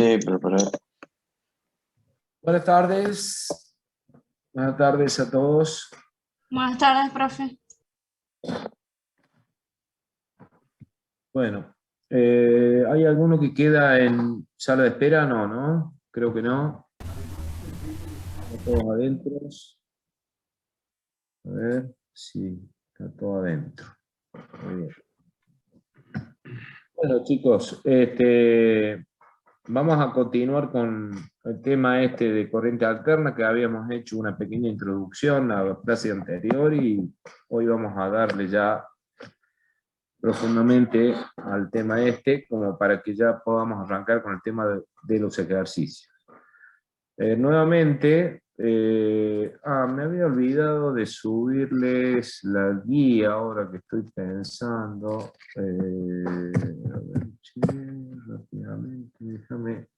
Sí, preparé. Buenas tardes. Buenas tardes a todos. Buenas tardes, profe. Bueno, ¿hay alguno que queda en sala de espera? No, ¿no? Creo que no. Están todos adentro. A ver, sí, está todo adentro. Muy bien. Bueno, chicos, vamos a continuar con el tema de corriente alterna, que habíamos hecho una pequeña introducción a la clase anterior y hoy vamos a darle ya profundamente al tema como para que ya podamos arrancar con el tema de los ejercicios. Nuevamente, me había olvidado de subirles la guía ahora que estoy pensando. A ver, che, rápidamente, déjame.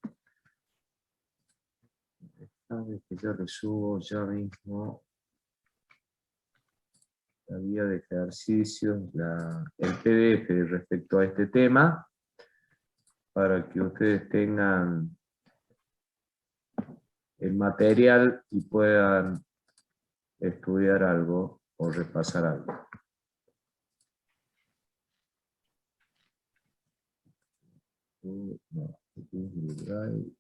Sabes que yo le subo ya mismo la guía de ejercicios, el PDF respecto a este tema, para que ustedes tengan el material y puedan estudiar algo o repasar algo. No, aquí es mi drive,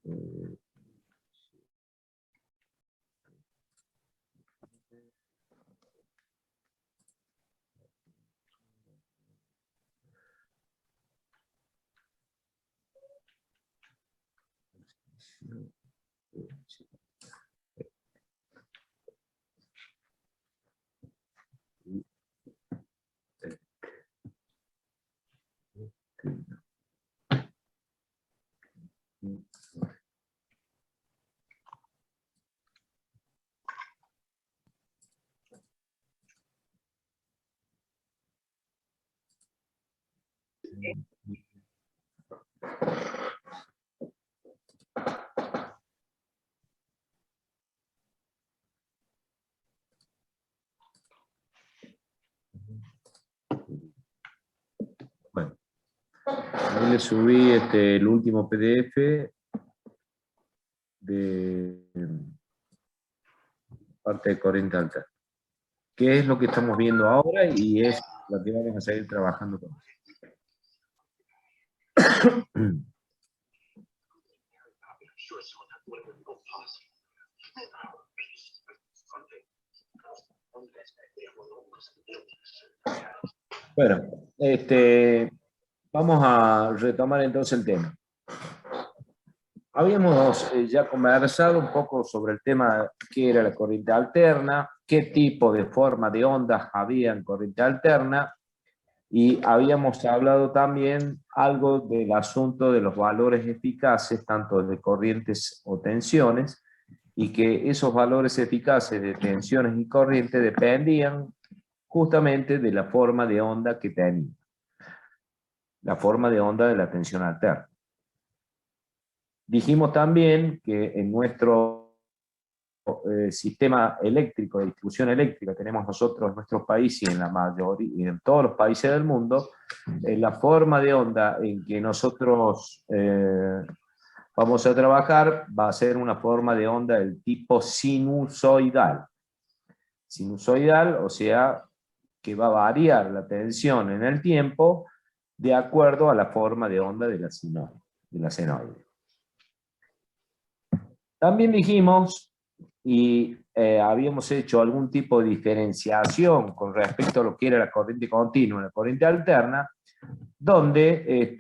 bueno, ahí le subí el último PDF de parte de corriente alterna, que es lo que estamos viendo ahora y es lo que vamos a seguir trabajando con. Bueno, vamos a retomar entonces el tema. Habíamos ya conversado un poco sobre el tema qué era la corriente alterna, qué tipo de forma de ondas había en corriente alterna, y habíamos hablado también algo del asunto de los valores eficaces, tanto de corrientes o tensiones, y que esos valores eficaces de tensiones y corrientes dependían justamente de la forma de onda que tenía, la forma de onda de la tensión alterna. Dijimos también que en nuestro sistema eléctrico, de distribución eléctrica, tenemos nosotros en nuestro país y en la mayoría, y en todos los países del mundo, la forma de onda en que nosotros vamos a trabajar va a ser una forma de onda del tipo sinusoidal. Sinusoidal, o sea, que va a variar la tensión en el tiempo de acuerdo a la forma de onda de la senoide. También dijimos, y habíamos hecho algún tipo de diferenciación con respecto a lo que era la corriente continua y la corriente alterna, donde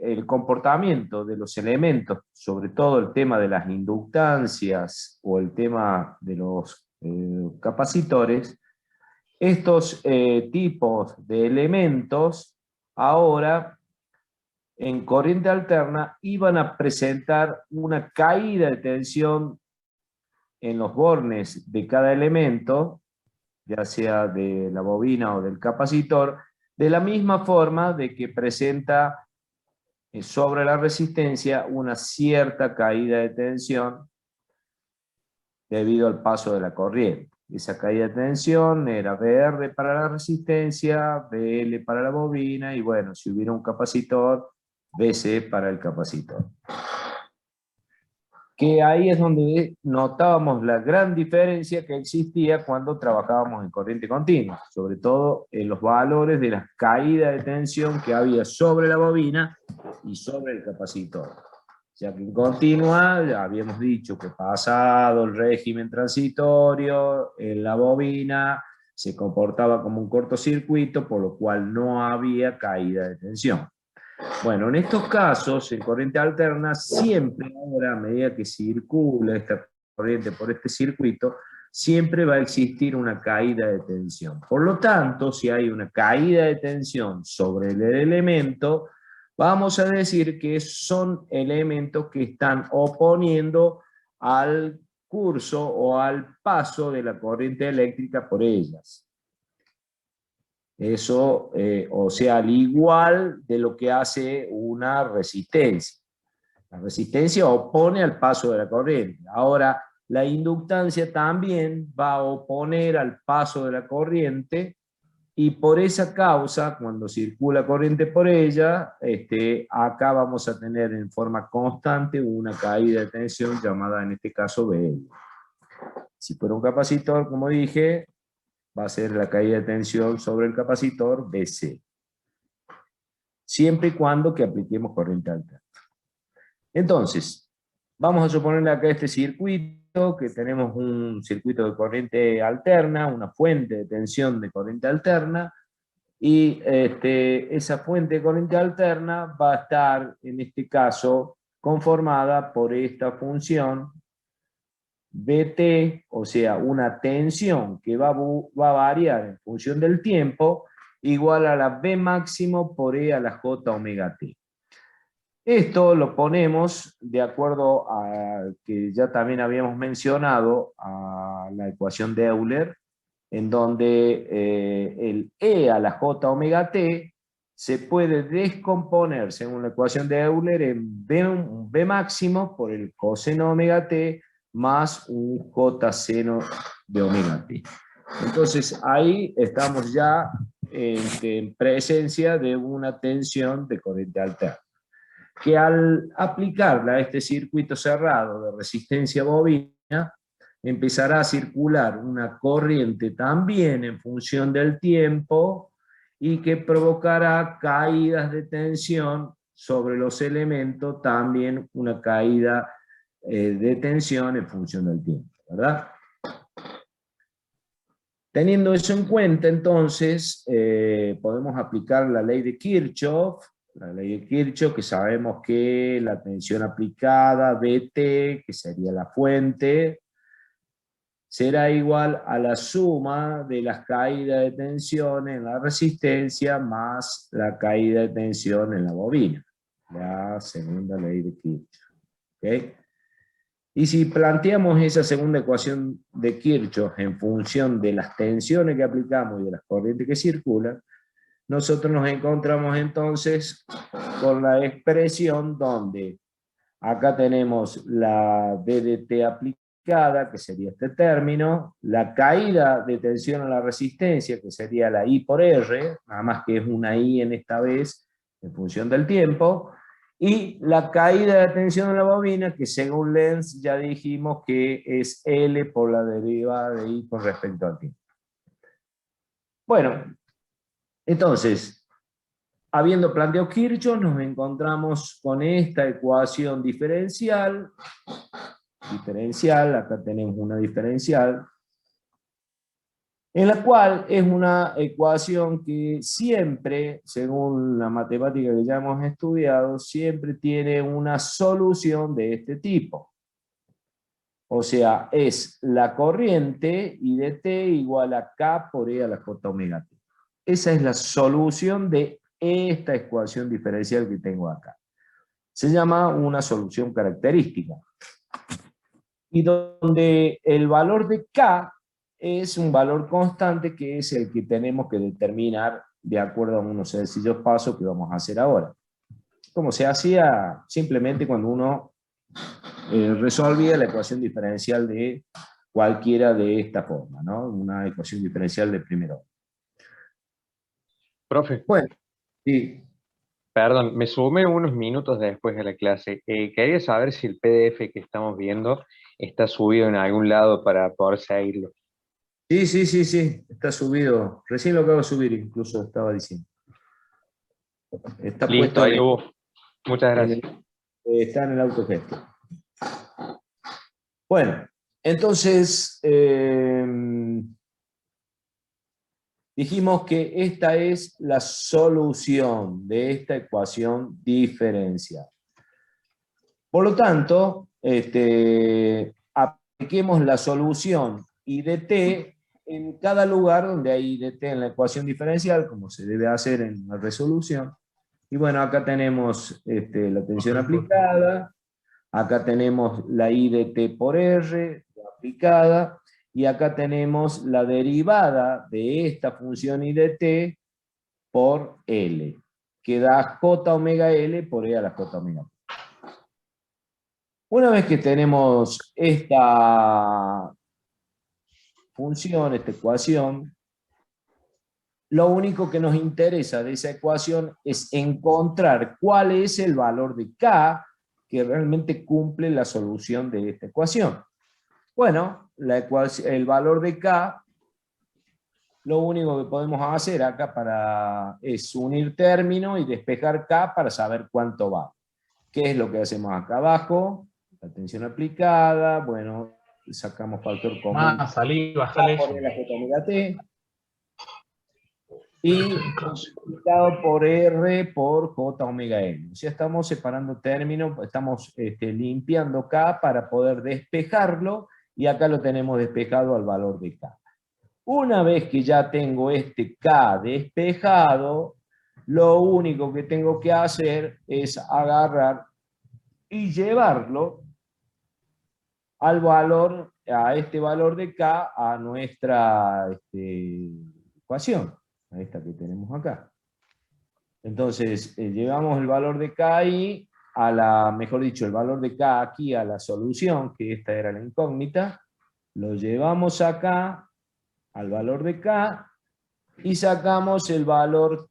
el comportamiento de los elementos, sobre todo el tema de las inductancias o el tema de los capacitores, estos tipos de elementos ahora en corriente alterna iban a presentar una caída de tensión en los bornes de cada elemento, ya sea de la bobina o del capacitor, de la misma forma de que presenta sobre la resistencia una cierta caída de tensión debido al paso de la corriente. Esa caída de tensión era VR para la resistencia, BL para la bobina, y bueno, si hubiera un capacitor, BC para el capacitor. que ahí es donde notábamos la gran diferencia que existía cuando trabajábamos en corriente continua, sobre todo en los valores de la caída de tensión que había sobre la bobina y sobre el capacitor. Ya que en continua, ya habíamos dicho que pasado el régimen transitorio, en la bobina se comportaba como un cortocircuito, por lo cual no había caída de tensión. Bueno, en estos casos, en corriente alterna, siempre ahora, a medida que circula esta corriente por este circuito, siempre va a existir una caída de tensión. Por lo tanto, si hay una caída de tensión sobre el elemento, vamos a decir que son elementos que están oponiendo al curso o al paso de la corriente eléctrica por ellas. Eso, o sea, al igual de lo que hace una resistencia. La resistencia opone al paso de la corriente. Ahora, la inductancia también va a oponer al paso de la corriente y por esa causa, cuando circula corriente por ella, acá vamos a tener en forma constante una caída de tensión llamada en este caso B. Si fuera un capacitor, como dije, va a ser la caída de tensión sobre el capacitor BC. Siempre y cuando que apliquemos corriente alterna. Entonces, vamos a suponer acá este circuito, que tenemos un circuito de corriente alterna, una fuente de tensión de corriente alterna, y esa fuente de corriente alterna va a estar, en este caso, conformada por esta función BT, o sea, una tensión que va a variar en función del tiempo, igual a la B máximo por E a la J omega T. Esto lo ponemos de acuerdo a que ya también habíamos mencionado a la ecuación de Euler, en donde el E a la J omega T se puede descomponer según la ecuación de Euler en un B máximo por el coseno omega T más un J seno de omega T. Entonces ahí estamos ya en presencia de una tensión de corriente alterna, que al aplicarla a este circuito cerrado de resistencia bobina, empezará a circular una corriente también en función del tiempo y que provocará caídas de tensión sobre los elementos, también una caída de tensión en función del tiempo, ¿verdad? Teniendo eso en cuenta, entonces, podemos aplicar la ley de Kirchhoff, que sabemos que la tensión aplicada, BT, que sería la fuente, será igual a la suma de las caídas de tensión en la resistencia más la caída de tensión en la bobina. La segunda ley de Kirchhoff. ¿Okay? Y si planteamos esa segunda ecuación de Kirchhoff en función de las tensiones que aplicamos y de las corrientes que circulan, nosotros nos encontramos entonces con la expresión donde acá tenemos la DDT aplicada, que sería este término, la caída de tensión a la resistencia, que sería la I por R, nada más que es una I en esta vez, en función del tiempo, y la caída de tensión en la bobina, que según Lenz ya dijimos que es L por la derivada de I con respecto al tiempo. Bueno, entonces, habiendo planteado Kirchhoff, nos encontramos con esta ecuación diferencial, acá tenemos una diferencial, en la cual es una ecuación que siempre, según la matemática que ya hemos estudiado, siempre tiene una solución de este tipo. O sea, es la corriente I de t igual a K por E a la J omega t. Esa es la solución de esta ecuación diferencial que tengo acá. Se llama una solución característica. Y donde el valor de K es un valor constante que es el que tenemos que determinar de acuerdo a unos sencillos pasos que vamos a hacer ahora. Como se hacía simplemente cuando uno resolvía la ecuación diferencial de cualquiera de esta forma, ¿no? Una ecuación diferencial de primer orden. Profe. Bueno, sí. Perdón, me sumé unos minutos después de la clase. Quería saber si el PDF que estamos viendo está subido en algún lado para poder seguirlo. Sí, sí, sí, sí, está subido. Recién lo acabo de subir, incluso estaba diciendo. Está Listo, puesto ahí hubo. Muchas gracias. está en el autogesto. Bueno, entonces dijimos que esta es la solución de esta ecuación diferencial. Por lo tanto, apliquemos la solución I de t en cada lugar donde hay I de t en la ecuación diferencial, como se debe hacer en la resolución. Y bueno, acá tenemos la tensión aplicada, acá tenemos la I de t por R aplicada, y acá tenemos la derivada de esta función I de t por L, que da J omega L por E a la J omega T. Una vez que tenemos esta función, esta ecuación, lo único que nos interesa de esa ecuación es encontrar cuál es el valor de K que realmente cumple la solución de esta ecuación. Bueno, el valor de K, lo único que podemos hacer acá es unir términos y despejar K para saber cuánto va. ¿Qué es lo que hacemos acá abajo? La tensión aplicada, bueno, sacamos factor común. Salí, bajale Por eso. la J omega T. Y multiplicado por R por J omega N. O sea, estamos separando términos, estamos limpiando K para poder despejarlo, y acá lo tenemos despejado al valor de K. Una vez que ya tengo este K despejado, lo único que tengo que hacer es agarrar y llevarlo al valor, a este valor de K, a nuestra ecuación, a esta que tenemos acá. Entonces, llevamos el valor de K ahí, mejor dicho, el valor de K aquí a la solución, que esta era la incógnita, lo llevamos acá al valor de K, y sacamos el valor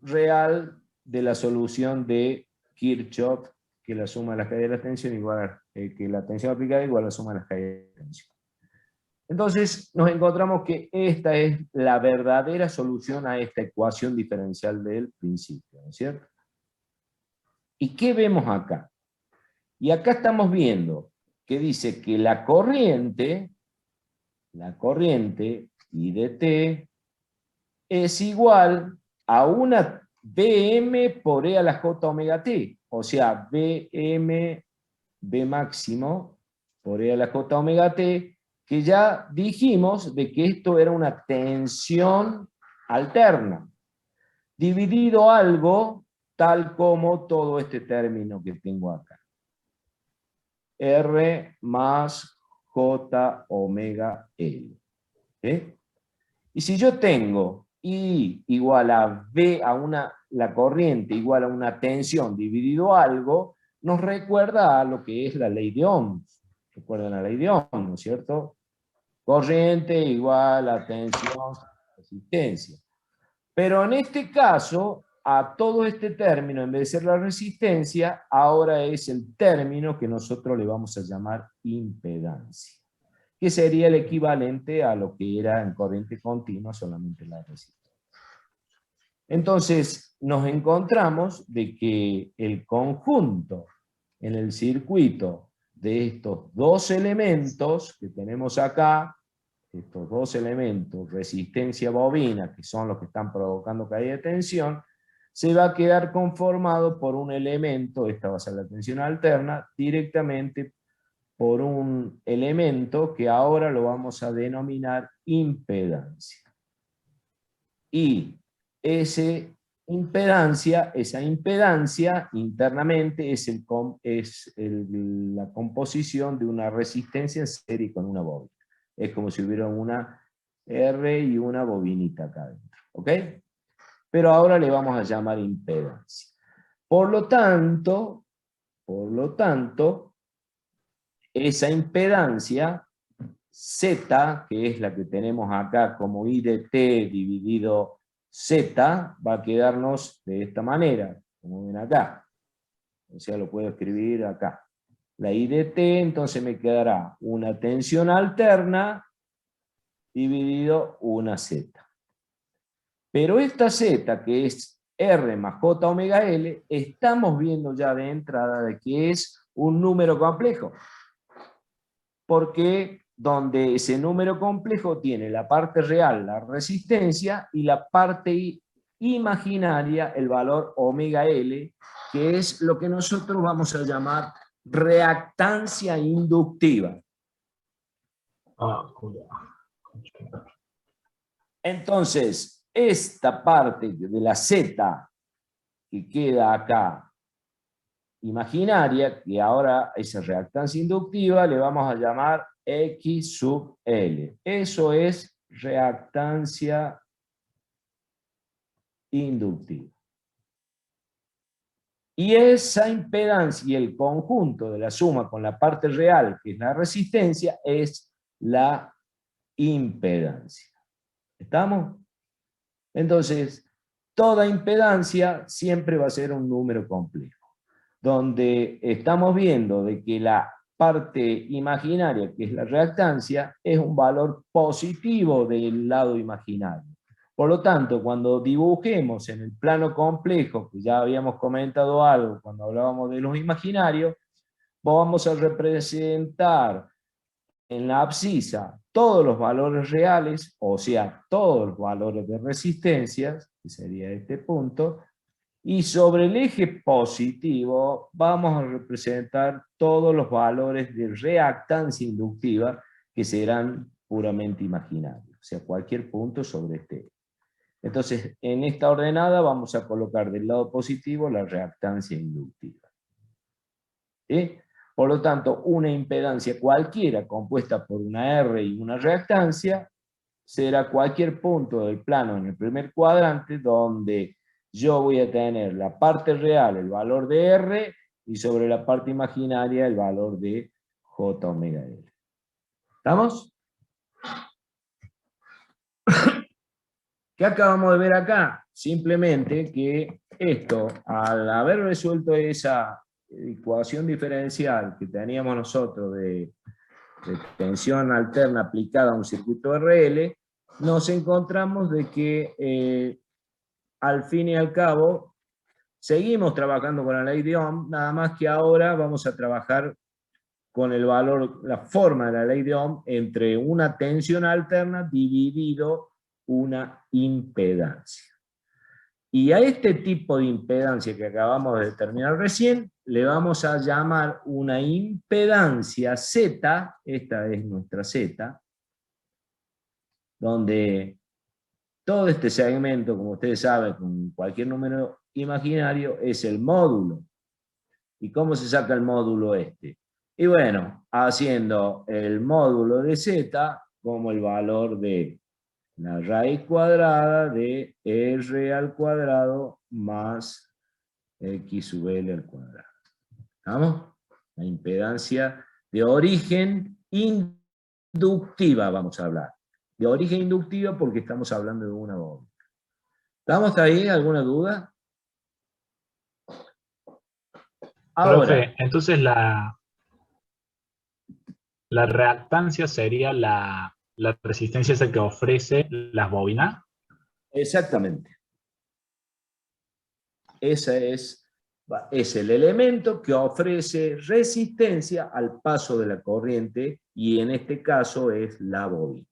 real de la solución de Kirchhoff, que la suma de las caídas de la tensión igual, que la tensión aplicada igual a la suma de las caídas de tensión. Entonces nos encontramos que esta es la verdadera solución a esta ecuación diferencial del principio, ¿no es cierto? ¿Y qué vemos acá? Y acá estamos viendo que dice que la corriente I de t es igual a una Bm por E a la J omega t, o sea, Bm, B máximo por E a la J omega t, que ya dijimos de que esto era una tensión alterna, dividido algo tal como todo este término que tengo acá. R más J omega L. ¿Sí? Y si yo tengo I igual a V, la corriente igual a una tensión dividido algo, nos recuerda a lo que es la ley de Ohms. ¿Recuerdan la ley de Ohms, no es cierto? Corriente igual a tensión, resistencia. Pero en este caso, a todo este término, en vez de ser la resistencia, ahora es el término que nosotros le vamos a llamar impedancia, que sería el equivalente a lo que era en corriente continua solamente la resistencia. Entonces, nos encontramos de que el conjunto en el circuito de estos dos elementos que tenemos acá, estos dos elementos, resistencia bobina, que son los que están provocando caída de tensión, se va a quedar conformado por un elemento, esta va a ser la tensión alterna, directamente por un elemento que ahora lo vamos a denominar impedancia. Y esa impedancia internamente es la composición de una resistencia en serie con una bobina. Es como si hubiera una R y una bobinita acá adentro. ¿Ok? Pero ahora le vamos a llamar impedancia. Por lo tanto, esa impedancia Z, que es la que tenemos acá como I de t dividido Z, va a quedarnos de esta manera. como ven acá. O sea, lo puedo escribir acá. La I de T, entonces me quedará una tensión alterna dividido una Z. Pero esta Z, que es R más J omega L, estamos viendo ya de entrada de que es un número complejo. Porque donde ese número complejo tiene la parte real, la resistencia, y la parte imaginaria, el valor omega L, que es lo que nosotros vamos a llamar reactancia inductiva. Entonces, esta parte de la Z que queda acá imaginaria, que ahora esa reactancia inductiva, le vamos a llamar X sub L. Eso es reactancia inductiva. Y esa impedancia y el conjunto de la suma con la parte real, que es la resistencia, es la impedancia. ¿Estamos? Entonces, toda impedancia siempre va a ser un número complejo, donde estamos viendo de que la parte imaginaria, que es la reactancia, es un valor positivo del lado imaginario. Por lo tanto, cuando dibujemos en el plano complejo, que ya habíamos comentado algo cuando hablábamos de los imaginarios, vamos a representar en la abscisa todos los valores reales, o sea, todos los valores de resistencias, que sería este punto, y sobre el eje positivo vamos a representar todos los valores de reactancia inductiva que serán puramente imaginarios, o sea, cualquier punto sobre este eje. Entonces, en esta ordenada vamos a colocar del lado positivo la reactancia inductiva. ¿Sí? Por lo tanto, una impedancia cualquiera compuesta por una R y una reactancia será cualquier punto del plano en el primer cuadrante donde yo voy a tener la parte real, el valor de R, y sobre la parte imaginaria el valor de J omega L. ¿Estamos? ¿Qué acabamos de ver acá? Simplemente que esto, al haber resuelto esa ecuación diferencial que teníamos nosotros de tensión alterna aplicada a un circuito RL, nos encontramos de que al fin y al cabo seguimos trabajando con la ley de Ohm, nada más que ahora vamos a trabajar con el valor, la forma de la ley de Ohm entre una tensión alterna dividido una impedancia. Y a este tipo de impedancia que acabamos de determinar recién, le vamos a llamar una impedancia Z, esta es nuestra Z, donde todo este segmento, como ustedes saben, con cualquier número imaginario, es el módulo. ¿Y cómo se saca el módulo este? Y bueno, haciendo el módulo de Z como el valor de la raíz cuadrada de R al cuadrado más X sub L al cuadrado. ¿Estamos? La impedancia de origen inductiva vamos a hablar. De origen inductiva porque estamos hablando de una bóveda. ¿Estamos ahí? ¿Alguna duda? Ahora, Profe, entonces la reactancia sería la resistencia esa que ofrece las bobinas. exactamente. Ese es el elemento que ofrece resistencia al paso de la corriente y en este caso es la bobina.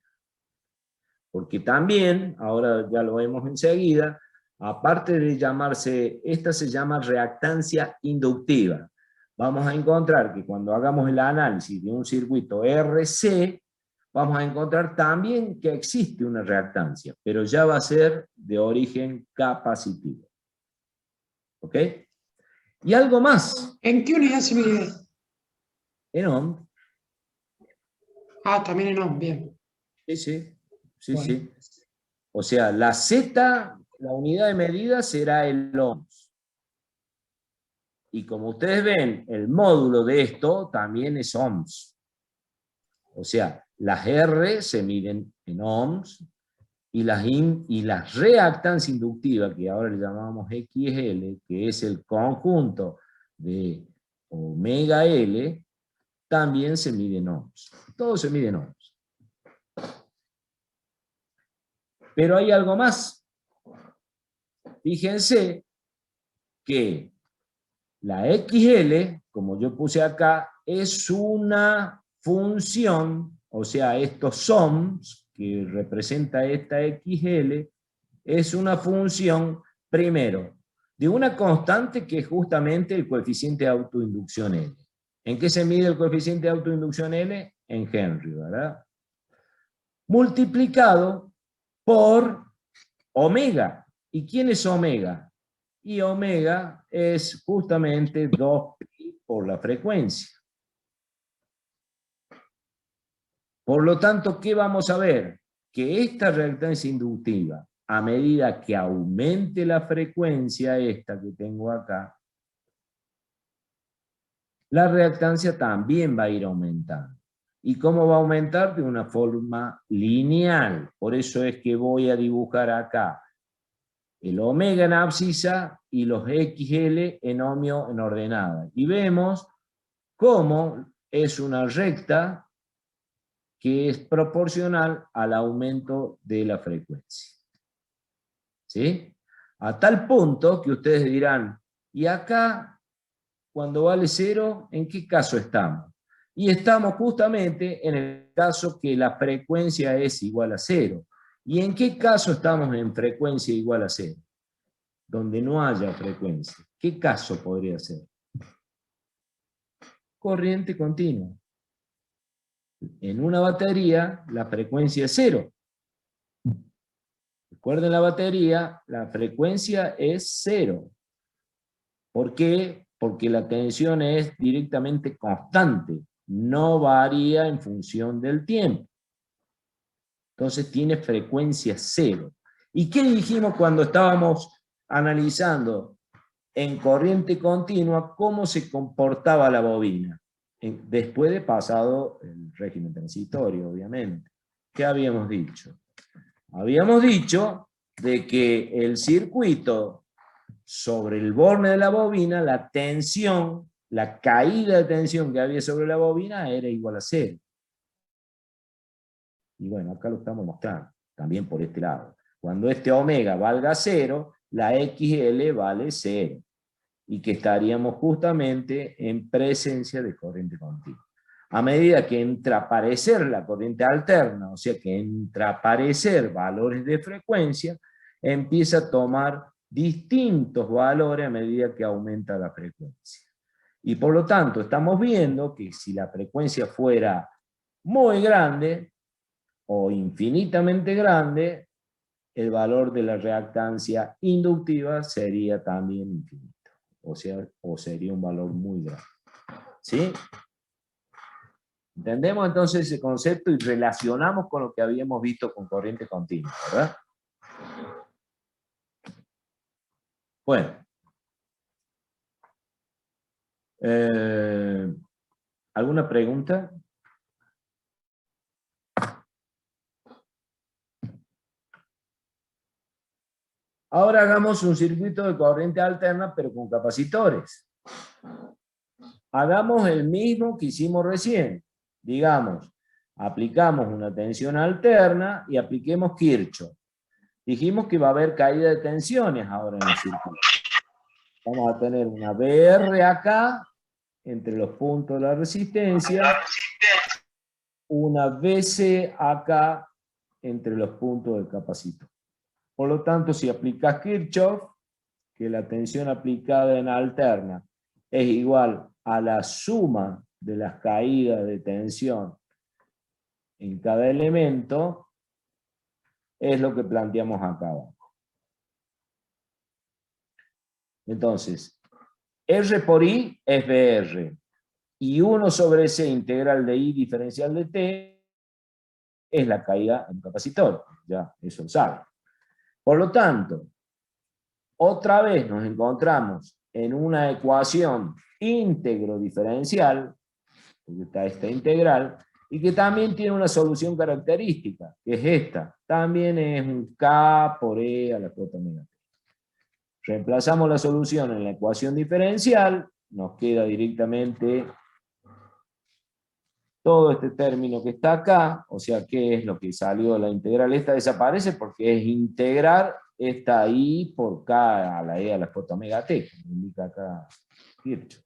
Porque también, ahora ya lo vemos enseguida, aparte de llamarse, esta se llama reactancia inductiva. Vamos a encontrar que cuando hagamos el análisis de un circuito RC, vamos a encontrar también que existe una reactancia, pero ya va a ser de origen capacitivo. ¿Ok? Y algo más. ¿En qué unidad se mide? En ohm. Ah, también en ohm, bien. Sí. Bueno. O sea, la Z, la unidad de medida será el ohms. Y como ustedes ven, el módulo de esto también es ohms. O sea, las R se miden en ohms y las reactancia inductiva, que ahora le llamamos XL, que es el conjunto de omega L, también se mide en ohms. Todo se mide en ohms. Pero hay algo más. Fíjense que la XL, como yo puse acá, es una función, o sea, estos ohms que representa esta XL, es una función, primero, de una constante que es justamente el coeficiente de autoinducción L. ¿En qué se mide el coeficiente de autoinducción L? En Henry, ¿verdad? Multiplicado por omega. ¿Y quién es omega? Y omega es justamente 2pi por la frecuencia. Por lo tanto, ¿qué vamos a ver? Que esta reactancia inductiva, a medida que aumente la frecuencia esta que tengo acá, la reactancia también va a ir aumentando. ¿Y cómo va a aumentar? De una forma lineal. Por eso es que voy a dibujar acá el omega en abscisa y los XL en ohmio en ordenada. Y vemos cómo es una recta que es proporcional al aumento de la frecuencia. ¿Sí? A tal punto que ustedes dirán, ¿y acá, cuando vale 0, en qué caso estamos? Y estamos justamente en el caso que la frecuencia es igual a 0. ¿Y en qué caso estamos en frecuencia igual a 0? Donde no haya frecuencia. ¿Qué caso podría ser? Corriente continua. En una batería, la frecuencia es 0. Recuerden la batería, la frecuencia es 0. ¿Por qué? Porque la tensión es directamente constante. No varía en función del tiempo. Entonces tiene frecuencia 0. ¿Y qué dijimos cuando estábamos analizando en corriente continua cómo se comportaba la bobina? Después de pasado el régimen transitorio, obviamente. ¿Qué habíamos dicho? Habíamos dicho de que el circuito sobre el borne de la bobina, la tensión, la caída de tensión que había sobre la bobina era igual a 0. Y bueno, acá lo estamos mostrando, también por este lado. Cuando este omega valga 0, la XL vale 0. Y que estaríamos justamente en presencia de corriente continua. A medida que entra a aparecer la corriente alterna, o sea que entra a aparecer valores de frecuencia, empieza a tomar distintos valores a medida que aumenta la frecuencia. Y por lo tanto estamos viendo que si la frecuencia fuera muy grande o infinitamente grande, el valor de la reactancia inductiva sería también infinito. O sea, o sería un valor muy grande. ¿Sí? Entendemos entonces ese concepto y relacionamos con lo que habíamos visto con corriente continua, ¿verdad? Bueno. ¿Alguna pregunta? Ahora hagamos un circuito de corriente alterna, pero con capacitores. Hagamos el mismo que hicimos recién. Digamos, aplicamos una tensión alterna y apliquemos Kirchhoff. Dijimos que va a haber caída de tensiones ahora en el circuito. Vamos a tener una BR acá, entre los puntos de la resistencia, una BC acá, entre los puntos del capacitor. Por lo tanto, si aplicas Kirchhoff, que la tensión aplicada en alterna es igual a la suma de las caídas de tensión en cada elemento, es lo que planteamos acá abajo. Entonces, R por I es BR, y 1 sobre C integral de I diferencial de T es la caída en un capacitor, ya eso lo saben. Por lo tanto, otra vez nos encontramos en una ecuación íntegro diferencial, porque está esta integral, y que también tiene una solución característica, que es esta. También es un K por E a la J omega T. Reemplazamos la solución en la ecuación diferencial, nos queda directamente todo este término que está acá, o sea, ¿qué es lo que salió de la integral? Esta desaparece porque es integrar esta I por K a la E a la J omega T, como indica acá Kirchhoff.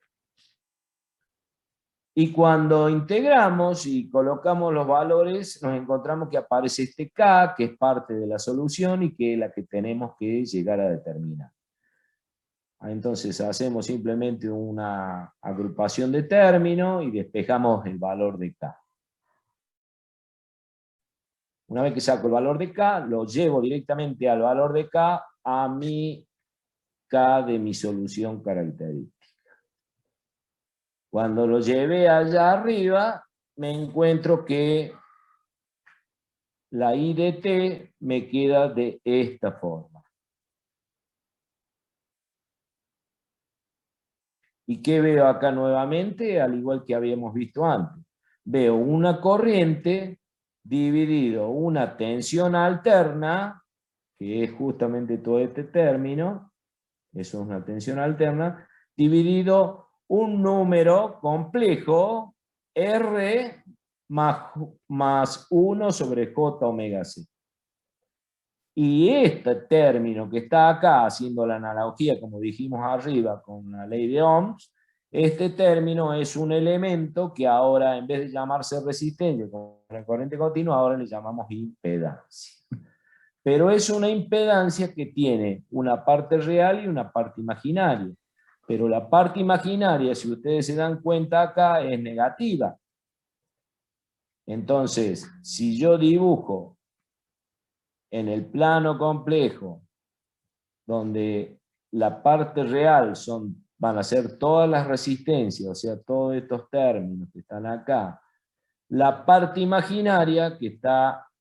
Y cuando integramos y colocamos los valores, nos encontramos que aparece este K, que es parte de la solución y que es la que tenemos que llegar a determinar. Entonces hacemos simplemente una agrupación de términos y despejamos el valor de K. Una vez que saco el valor de K, lo llevo directamente al valor de K a mi K de mi solución característica. Cuando lo llevé allá arriba, me encuentro que la I de T me queda de esta forma. ¿Y qué veo acá nuevamente? Al igual que habíamos visto antes. Veo una corriente dividido una tensión alterna, que es justamente todo este término, eso es una tensión alterna, dividido un número complejo, R más 1 sobre J omega C. Y este término que está acá, haciendo la analogía, como dijimos arriba, con la ley de Ohms, este término es un elemento que ahora, en vez de llamarse resistencia con la corriente continua, ahora le llamamos impedancia. Pero es una impedancia que tiene una parte real y una parte imaginaria. Pero la parte imaginaria, si ustedes se dan cuenta acá, es negativa. Entonces, si yo dibujo en el plano complejo, donde la parte real van a ser todas las resistencias, o sea, todos estos términos que están acá, la parte imaginaria que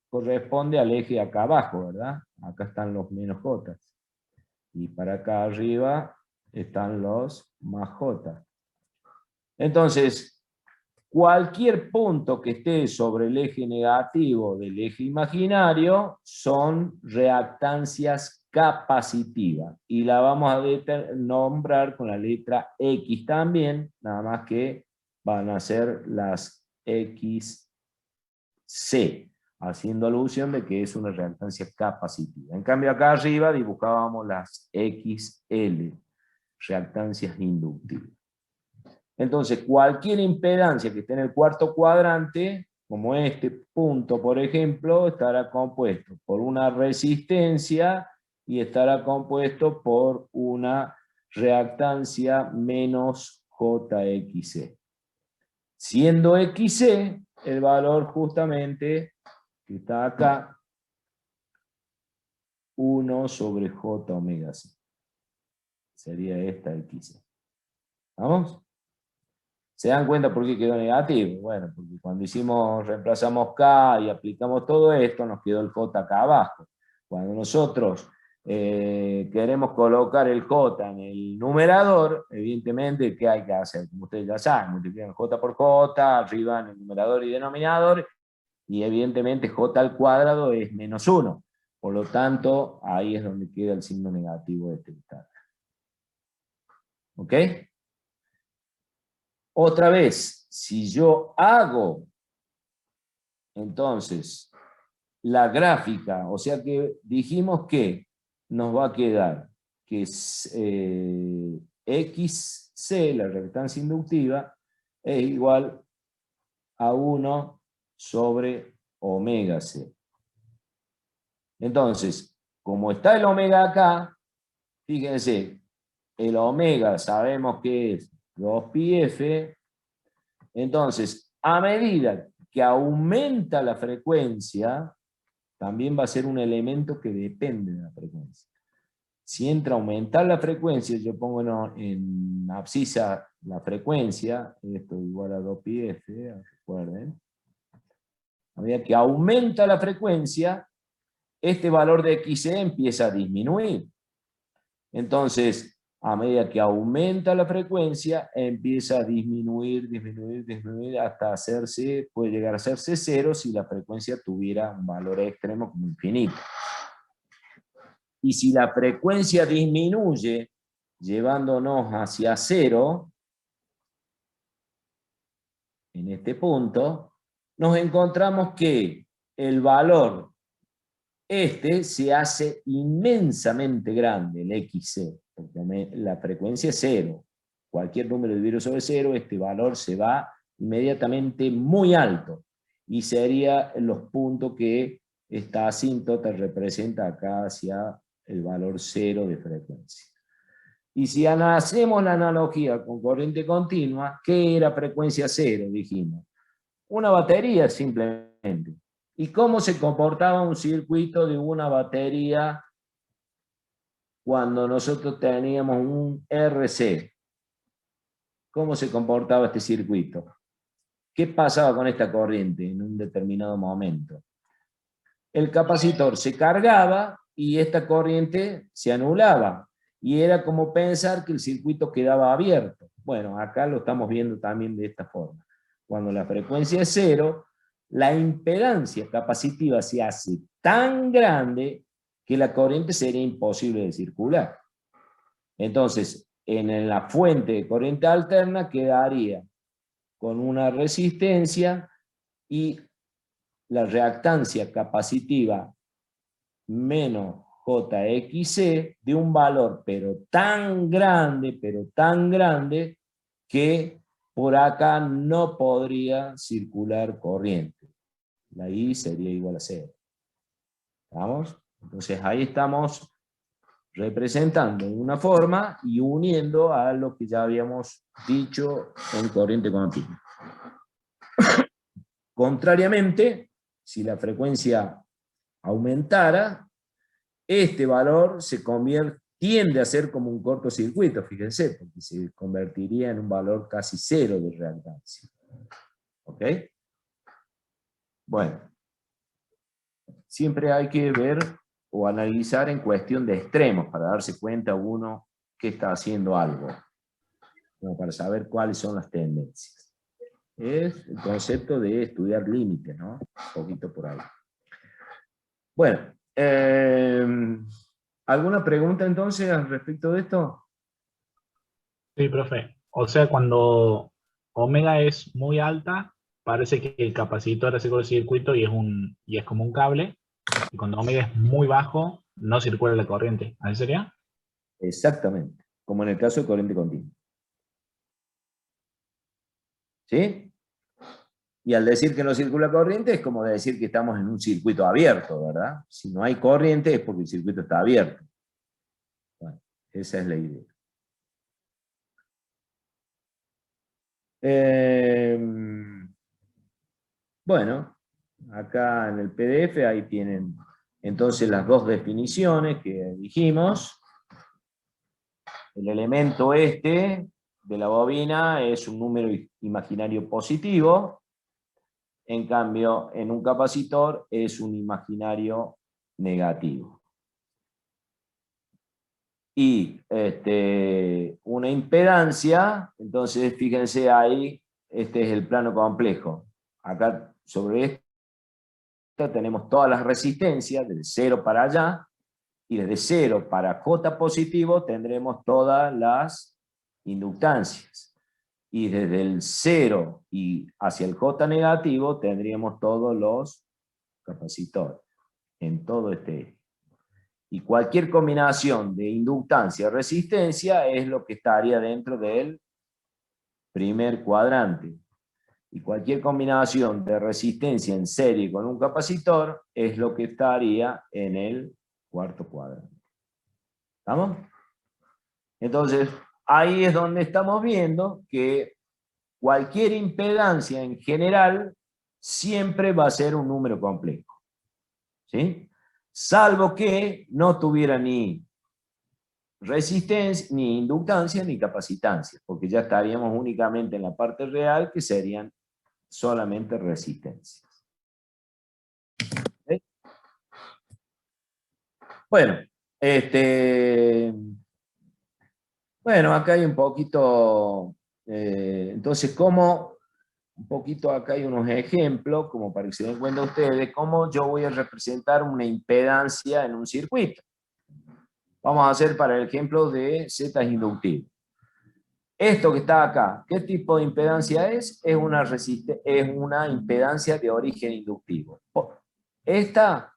corresponde al eje acá abajo, ¿verdad? Acá están los menos J. Y para acá arriba están los más J. Entonces, cualquier punto que esté sobre el eje negativo del eje imaginario son reactancias capacitivas. Y la vamos a nombrar con la letra X también, nada más que van a ser las XC, haciendo alusión de que es una reactancia capacitiva. En cambio acá arriba dibujábamos las XL, reactancias inductivas. Entonces, cualquier impedancia que esté en el cuarto cuadrante, como este punto, por ejemplo, estará compuesto por una resistencia y estará compuesto por una reactancia menos JXC. Siendo XC el valor justamente que está acá, 1 sobre J omega C. Sería esta XC. ¿Vamos? ¿Se dan cuenta por qué quedó negativo? Bueno, porque cuando reemplazamos K y aplicamos todo esto, nos quedó el J acá abajo. Cuando nosotros queremos colocar el J en el numerador, evidentemente, ¿qué hay que hacer? Como ustedes ya saben, multiplican J por J, arriba en el numerador y denominador, y evidentemente J al cuadrado es menos 1. Por lo tanto, ahí es donde queda el signo negativo de este dictado. ¿Ok? Otra vez, si yo hago, entonces, la gráfica, o sea que dijimos que nos va a quedar que XC, la reactancia inductiva, es igual a 1 sobre omega C. Entonces, como está el omega acá, fíjense, el omega sabemos que es 2πf, entonces, a medida que aumenta la frecuencia, también va a ser un elemento que depende de la frecuencia. Si entra a aumentar la frecuencia, yo pongo en abscisa la frecuencia, esto es igual a 2πf, recuerden. A medida que aumenta la frecuencia, este valor de XC empieza a disminuir. Entonces, A medida que aumenta la frecuencia, empieza a disminuir, disminuir, disminuir, hasta hacerse, puede llegar a hacerse cero si la frecuencia tuviera un valor extremo como infinito. Y si la frecuencia disminuye, llevándonos hacia cero, en este punto, nos encontramos que el valor se hace inmensamente grande, el XC, porque la frecuencia es cero. Cualquier número dividido sobre cero, este valor se va inmediatamente muy alto. Y sería los puntos que esta asíntota representa acá hacia el valor cero de frecuencia. Y si hacemos la analogía con corriente continua, ¿qué era frecuencia cero? Dijimos. Una batería simplemente. ¿Y cómo se comportaba un circuito de una batería cuando nosotros teníamos un RC? ¿Cómo se comportaba este circuito? ¿Qué pasaba con esta corriente en un determinado momento? El capacitor se cargaba y esta corriente se anulaba. Y era como pensar que el circuito quedaba abierto. Bueno, acá lo estamos viendo también de esta forma. Cuando la frecuencia es cero, la impedancia capacitiva se hace tan grande que la corriente sería imposible de circular. Entonces, en la fuente de corriente alterna quedaría con una resistencia y la reactancia capacitiva menos JXC de un valor pero tan grande, que por acá no podría circular corriente. La I sería igual a 0. ¿Vamos? Entonces ahí estamos representando de una forma y uniendo a lo que ya habíamos dicho en corriente continua. Contrariamente, si la frecuencia aumentara, este valor tiende a ser como un cortocircuito, fíjense, porque se convertiría en un valor casi cero de reactancia. ¿Ok? Bueno, siempre hay que ver o analizar en cuestión de extremos para darse cuenta uno que está haciendo algo, como para saber cuáles son las tendencias. Es el concepto de estudiar límites, ¿no? Un poquito por ahí. Bueno, ¿alguna pregunta entonces al respecto de esto? Sí, profe. O sea, cuando omega es muy alta, parece que el capacitor hace cortocircuito y es como un cable. Y cuando omega es muy bajo, no circula la corriente. ¿Así sería? Exactamente, como en el caso de corriente continua. ¿Sí? Y al decir que no circula corriente es como decir que estamos en un circuito abierto, ¿verdad? Si no hay corriente es porque el circuito está abierto. Bueno, esa es la idea. Bueno, acá en el PDF ahí tienen entonces las dos definiciones que dijimos. El elemento de la bobina es un número imaginario positivo. En cambio, en un capacitor es un imaginario negativo. Y una impedancia, entonces fíjense ahí, este es el plano complejo. Acá sobre esto tenemos todas las resistencias, desde 0 para allá, y desde 0 para J positivo tendremos todas las inductancias. Y desde el 0 y hacia el J negativo tendríamos todos los capacitores en todo este eje. Y cualquier combinación de inductancia y resistencia es lo que estaría dentro del primer cuadrante. Y cualquier combinación de resistencia en serie con un capacitor es lo que estaría en el cuarto cuadrante. ¿Estamos? Entonces, ahí es donde estamos viendo que cualquier impedancia en general siempre va a ser un número complejo. ¿Sí? Salvo que no tuviera ni resistencia, ni inductancia, ni capacitancia, porque ya estaríamos únicamente en la parte real, que serían solamente resistencias. ¿Sí? Bueno, Bueno, acá hay un poquito, entonces, ¿cómo? Un poquito acá hay unos ejemplos, como para que se den cuenta ustedes, cómo yo voy a representar una impedancia en un circuito. Vamos a hacer para el ejemplo de Z inductivo. Esto que está acá, ¿qué tipo de impedancia es? Es una impedancia de origen inductivo. Esta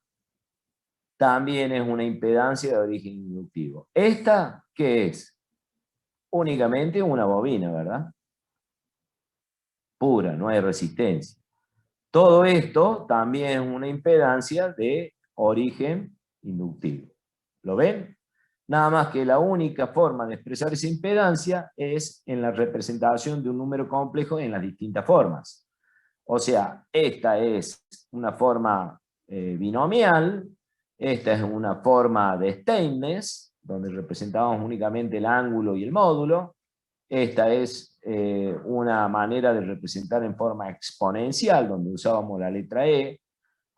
también es una impedancia de origen inductivo. ¿Esta qué es? Únicamente una bobina, ¿verdad? Pura, no hay resistencia. Todo esto también es una impedancia de origen inductivo. ¿Lo ven? Nada más que la única forma de expresar esa impedancia es en la representación de un número complejo en las distintas formas. O sea, esta es una forma binomial, esta es una forma de Steinmetz, donde representamos únicamente el ángulo y el módulo. Esta es una manera de representar en forma exponencial, donde usábamos la letra E,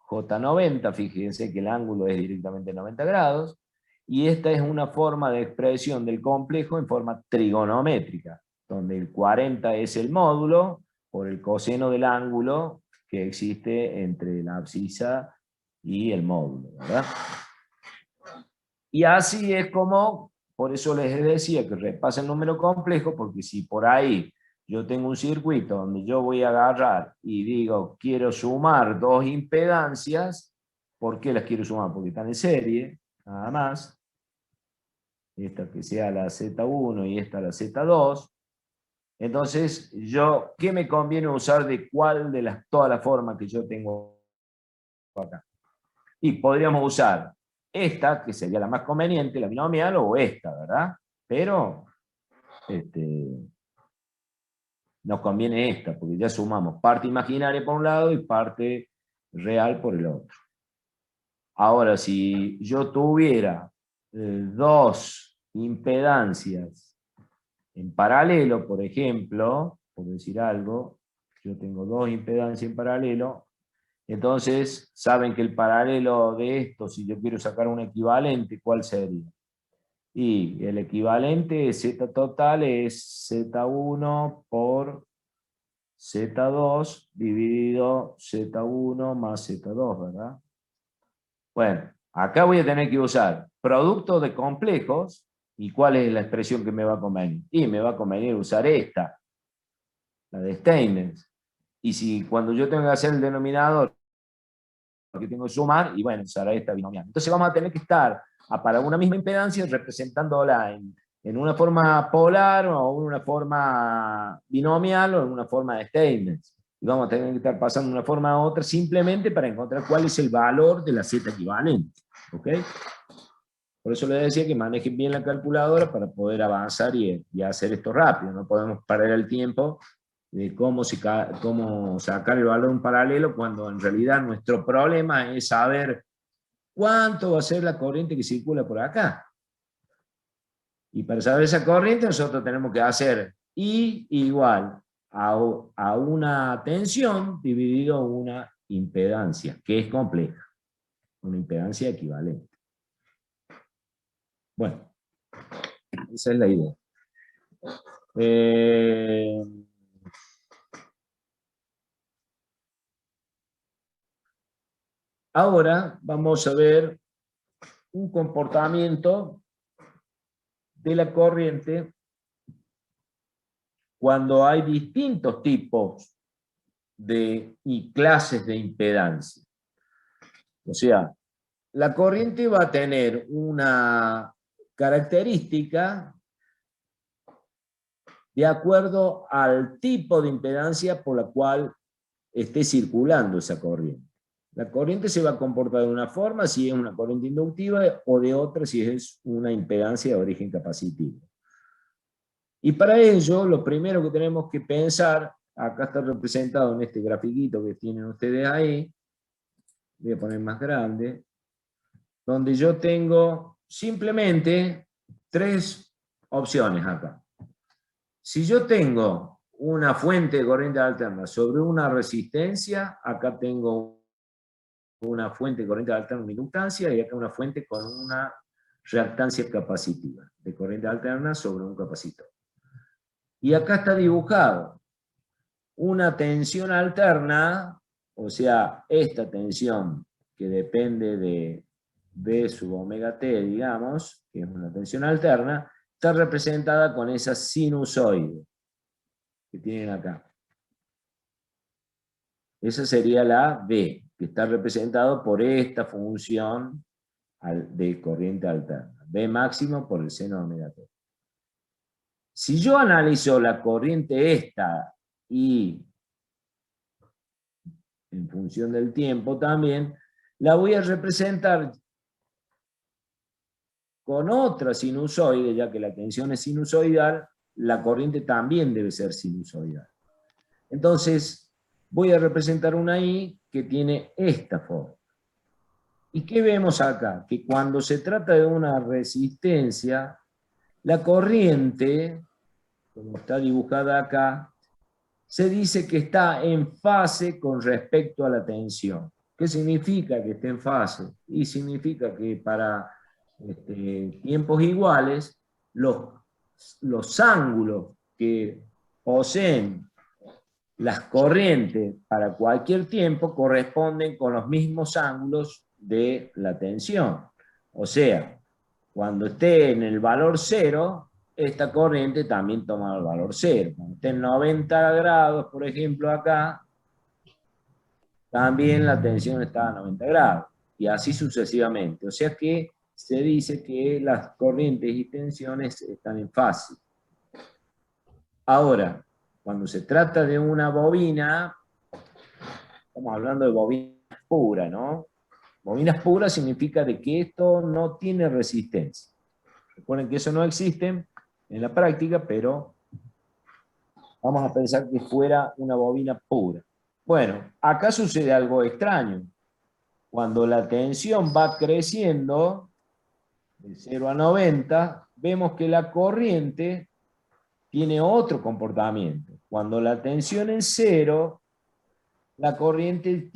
J90, fíjense que el ángulo es directamente 90 grados, y esta es una forma de expresión del complejo en forma trigonométrica, donde el 40 es el módulo por el coseno del ángulo que existe entre la abscisa y el módulo, ¿verdad? Y así es como, por eso les decía que repasen el número complejo, porque si por ahí yo tengo un circuito donde yo voy a agarrar y digo, quiero sumar dos impedancias, ¿por qué las quiero sumar? Porque están en serie, nada más. Esta que sea la Z1 y esta la Z2. Entonces, ¿qué me conviene usar de cuál de todas las formas que yo tengo acá? Y podríamos usar esta, que sería la más conveniente, la binomial, o esta, ¿verdad? Pero nos conviene esta, porque ya sumamos parte imaginaria por un lado y parte real por el otro. Ahora, si yo tuviera dos impedancias en paralelo, por ejemplo, por decir algo, yo tengo dos impedancias en paralelo, entonces, saben que el paralelo de esto, si yo quiero sacar un equivalente, ¿cuál sería? Y el equivalente de Z total es Z1 por Z2 dividido Z1 más Z2, ¿verdad? Bueno, acá voy a tener que usar producto de complejos, ¿y cuál es la expresión que me va a convenir? Y me va a convenir usar esta, la de Steinmetz. Y si cuando yo tengo que hacer el denominador, que tengo que sumar, y bueno, usará esta binomial. Entonces vamos a tener que estar para una misma impedancia representándola en una forma polar, o en una forma binomial, o en una forma de Steinmetz. Y vamos a tener que estar pasando de una forma a otra simplemente para encontrar cuál es el valor de la Z equivalente. ¿Ok? Por eso les decía que manejen bien la calculadora para poder avanzar y hacer esto rápido. No podemos perder el tiempo de cómo sacar el valor de un paralelo, cuando en realidad nuestro problema es saber cuánto va a ser la corriente que circula por acá. Y para saber esa corriente nosotros tenemos que hacer I igual a una tensión dividido una impedancia, que es compleja, una impedancia equivalente. Bueno, esa es la idea. Ahora vamos a ver un comportamiento de la corriente cuando hay distintos tipos y clases de impedancia. O sea, la corriente va a tener una característica de acuerdo al tipo de impedancia por la cual esté circulando esa corriente. La corriente se va a comportar de una forma si es una corriente inductiva, o de otra si es una impedancia de origen capacitivo. Y para ello, lo primero que tenemos que pensar, acá está representado en este grafiquito que tienen ustedes ahí, voy a poner más grande, donde yo tengo simplemente tres opciones acá. Si yo tengo una fuente de corriente alterna sobre una resistencia, acá tengo una fuente de corriente alterna, una inductancia, y acá una fuente con una reactancia capacitiva de corriente alterna sobre un capacitor. Y acá está dibujado una tensión alterna, o sea, esta tensión que depende de B sub omega t, digamos, que es una tensión alterna, está representada con esa sinusoide que tienen acá. Esa sería la B, que está representado por esta función de corriente alterna. B máximo por el seno de omega t. Si yo analizo la corriente esta y en función del tiempo también, la voy a representar con otra sinusoide, ya que la tensión es sinusoidal, la corriente también debe ser sinusoidal. Entonces, voy a representar una I que tiene esta forma. ¿Y qué vemos acá? Que cuando se trata de una resistencia, la corriente, como está dibujada acá, se dice que está en fase con respecto a la tensión. ¿Qué significa que esté en fase? Y significa que para tiempos iguales, los ángulos que poseen las corrientes para cualquier tiempo corresponden con los mismos ángulos de la tensión. O sea, cuando esté en el valor 0, esta corriente también toma el valor 0. Cuando esté en 90 grados, por ejemplo, acá, también la tensión está a 90 grados. Y así sucesivamente. O sea que se dice que las corrientes y tensiones están en fase. Ahora, cuando se trata de una bobina, estamos hablando de bobinas puras, ¿no? Bobinas puras significa de que esto no tiene resistencia. Recuerden que eso no existe en la práctica, pero vamos a pensar que fuera una bobina pura. Bueno, acá sucede algo extraño. Cuando la tensión va creciendo, de 0 a 90, vemos que la corriente tiene otro comportamiento. Cuando la tensión es 0, la corriente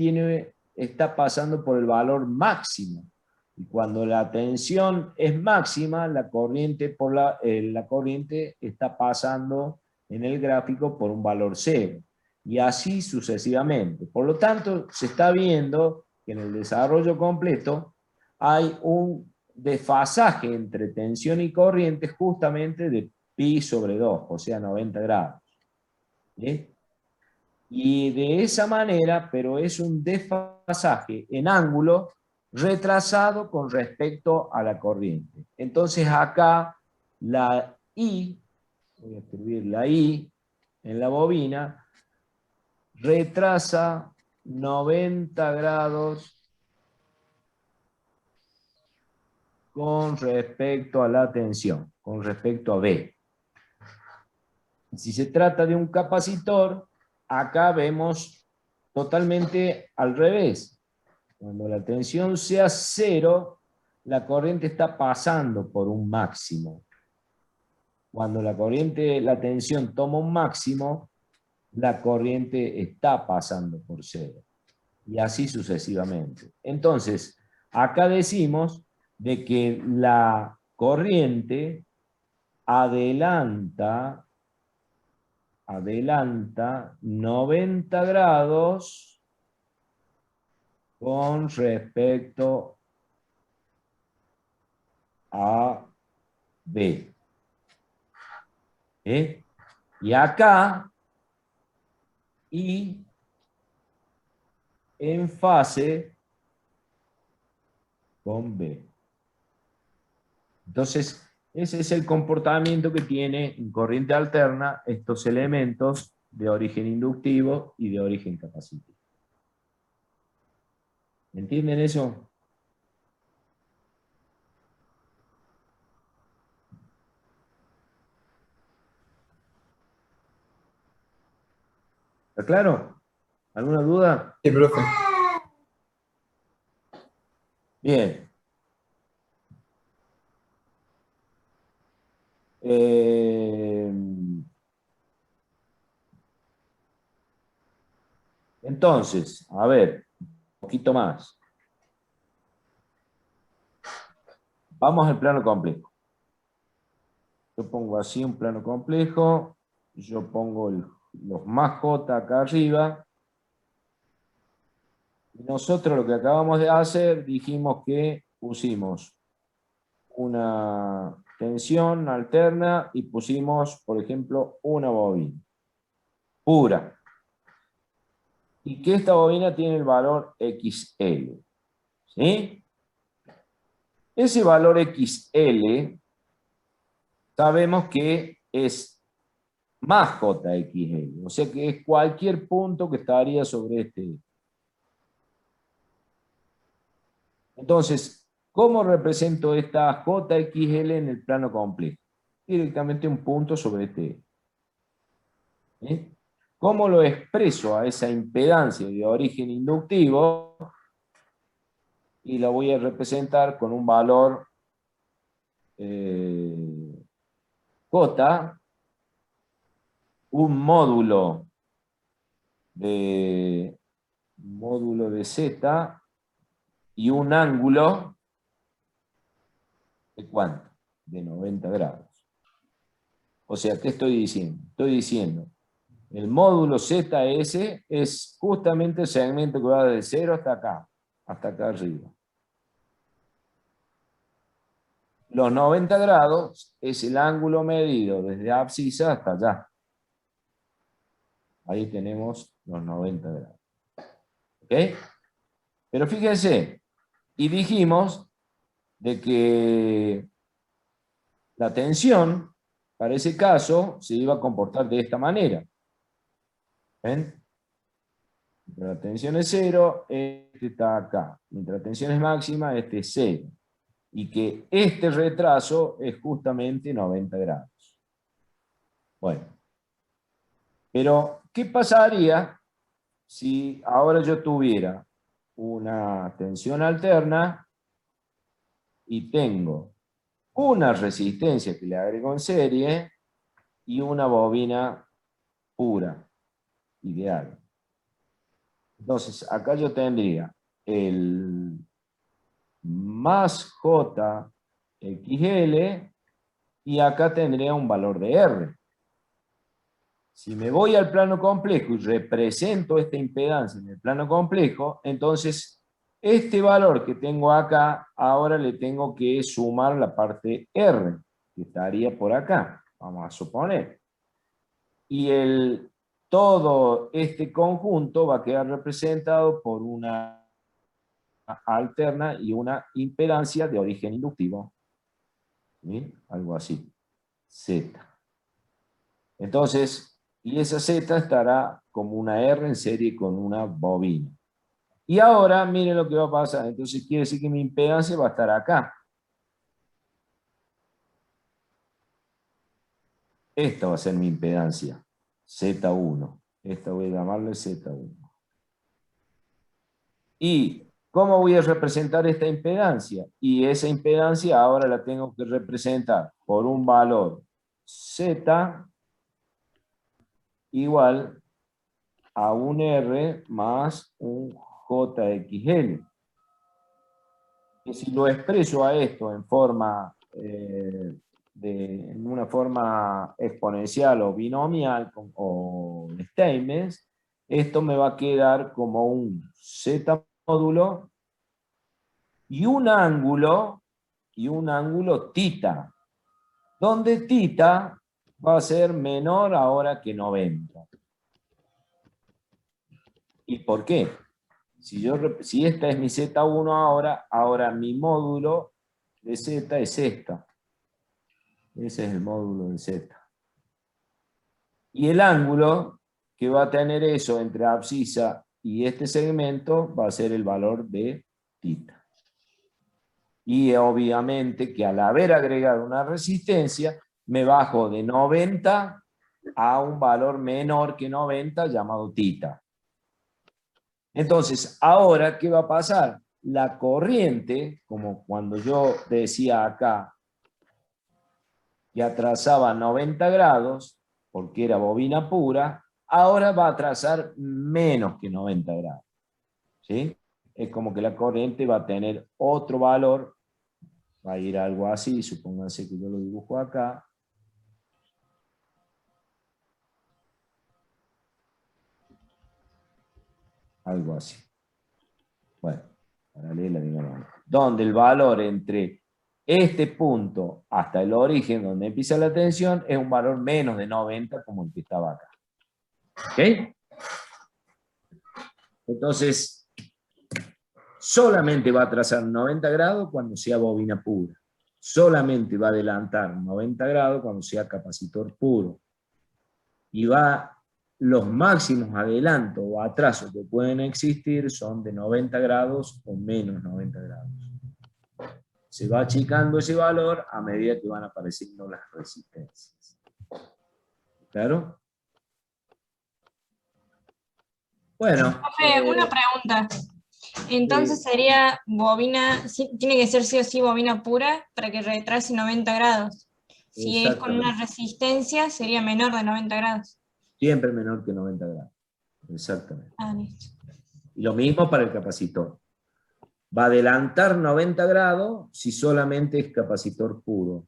está pasando por el valor máximo. Y cuando la tensión es máxima, la corriente está pasando en el gráfico por un valor 0. Y así sucesivamente. Por lo tanto, se está viendo que en el desarrollo completo hay un desfasaje entre tensión y corriente justamente de pi sobre 2, o sea, 90 grados. ¿Sí? Y de esa manera, pero es un desfasaje en ángulo retrasado con respecto a la corriente. Entonces acá la I, voy a escribir la I en la bobina, retrasa 90 grados con respecto a la tensión, con respecto a B. Si se trata de un capacitor, acá vemos totalmente al revés. Cuando la tensión sea 0, la corriente está pasando por un máximo. Cuando la tensión toma un máximo, la corriente está pasando por 0. Y así sucesivamente. Entonces, acá decimos de que la corriente adelanta 90 grados con respecto a B. Y acá, I en fase con B. Entonces, ese es el comportamiento que tiene en corriente alterna estos elementos de origen inductivo y de origen capacitivo. ¿Entienden eso? ¿Está claro? ¿Alguna duda? Sí, profe. Bien. Entonces, a ver, un poquito más. Vamos al plano complejo. Yo pongo así un plano complejo, yo pongo los más J acá arriba. Nosotros lo que acabamos de hacer, dijimos que pusimos una tensión alterna y pusimos, por ejemplo, una bobina pura. Y que esta bobina tiene el valor XL. ¿Sí? Ese valor XL sabemos que es más JXL, o sea que es cualquier punto que estaría sobre este. Entonces, ¿cómo represento esta JXL en el plano complejo? Directamente un punto sobre este. ¿Sí? ¿Cómo lo expreso a esa impedancia de origen inductivo? Y la voy a representar con un valor J, un módulo de Z y un ángulo ¿de cuánto? De 90 grados. O sea, ¿qué estoy diciendo? Estoy diciendo, el módulo ZS es justamente el segmento que va de 0 hasta acá arriba. Los 90 grados es el ángulo medido desde abscisa hasta allá. Ahí tenemos los 90 grados. ¿Ok? Pero fíjense, y dijimos de que la tensión, para ese caso, se iba a comportar de esta manera. ¿Ven? Mientras la tensión es 0, este está acá. Mientras la tensión es máxima, este es 0. Y que este retraso es justamente 90 grados. Bueno. Pero, ¿qué pasaría si ahora yo tuviera una tensión alterna y tengo una resistencia que le agrego en serie y una bobina pura, ideal? Entonces, acá yo tendría el más JXL y acá tendría un valor de R. Si me voy al plano complejo y represento esta impedancia en el plano complejo, entonces este valor que tengo acá, ahora le tengo que sumar la parte R, que estaría por acá, vamos a suponer. Y todo este conjunto va a quedar representado por una alterna y una impedancia de origen inductivo. ¿Sí? Algo así. Z. Entonces, y esa Z estará como una R en serie con una bobina. Y ahora, miren lo que va a pasar. Entonces quiere decir que mi impedancia va a estar acá. Esta va a ser mi impedancia. Z1. Esta voy a llamarle Z1. ¿Y cómo voy a representar esta impedancia? Y esa impedancia ahora la tengo que representar por un valor Z igual a un R más un JXL. Y si lo expreso a esto en forma en una forma exponencial o binomial o Steinmetz, esto me va a quedar como un Z módulo y un ángulo θ, donde θ va a ser menor ahora que 90. ¿Y por qué? Si esta es mi Z1 ahora mi módulo de Z es esta. Ese es el módulo de Z. Y el ángulo que va a tener eso entre abscisa y este segmento va a ser el valor de θ. Y obviamente que al haber agregado una resistencia, me bajo de 90 a un valor menor que 90 llamado θ. Entonces, ahora, ¿qué va a pasar? La corriente, como cuando yo decía acá, que atrasaba 90 grados, porque era bobina pura, ahora va a atrasar menos que 90 grados. ¿Sí? Es como que la corriente va a tener otro valor Va a ir algo así, supónganse que yo lo dibujo acá. Algo así. Bueno, paralela, digamos. Donde el valor entre este punto hasta el origen, donde empieza la tensión, es un valor menos de 90, como el que estaba acá. ¿Ok? Entonces, solamente va a trazar 90 grados cuando sea bobina pura. Solamente va a adelantar 90 grados cuando sea capacitor puro. Y los máximos adelantos o atrasos que pueden existir son de 90 grados o menos 90 grados. Se va achicando ese valor a medida que van apareciendo las resistencias. ¿Claro? Bueno. Profe, una pregunta. Entonces sería bobina, tiene que ser sí o sí bobina pura para que retrase 90 grados. Si es con una resistencia, sería menor de 90 grados. Siempre menor que 90 grados. Exactamente. Ah, listo. Y lo mismo para el capacitor. Va a adelantar 90 grados si solamente es capacitor puro.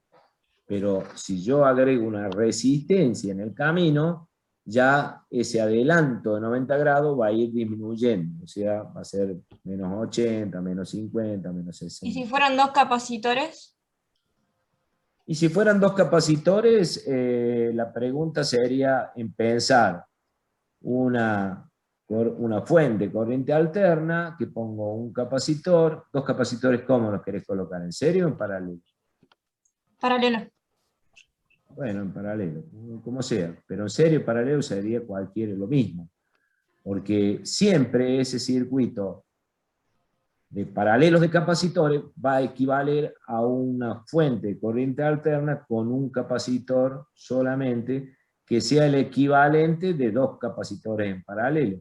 Pero si yo agrego una resistencia en el camino, ya ese adelanto de 90 grados va a ir disminuyendo. O sea, va a ser menos 80, menos 50, menos 60. ¿Y si fueran dos capacitores? Y si fueran dos capacitores, la pregunta sería en pensar una fuente de corriente alterna, que pongo un capacitor. ¿Dos capacitores cómo los querés colocar? ¿En serio o en paralelo? Paralelo. Bueno, en paralelo, como sea. Pero en serio, paralelo sería lo mismo. Porque siempre ese circuito de paralelos de capacitores va a equivaler a una fuente de corriente alterna con un capacitor solamente, que sea el equivalente de dos capacitores en paralelo.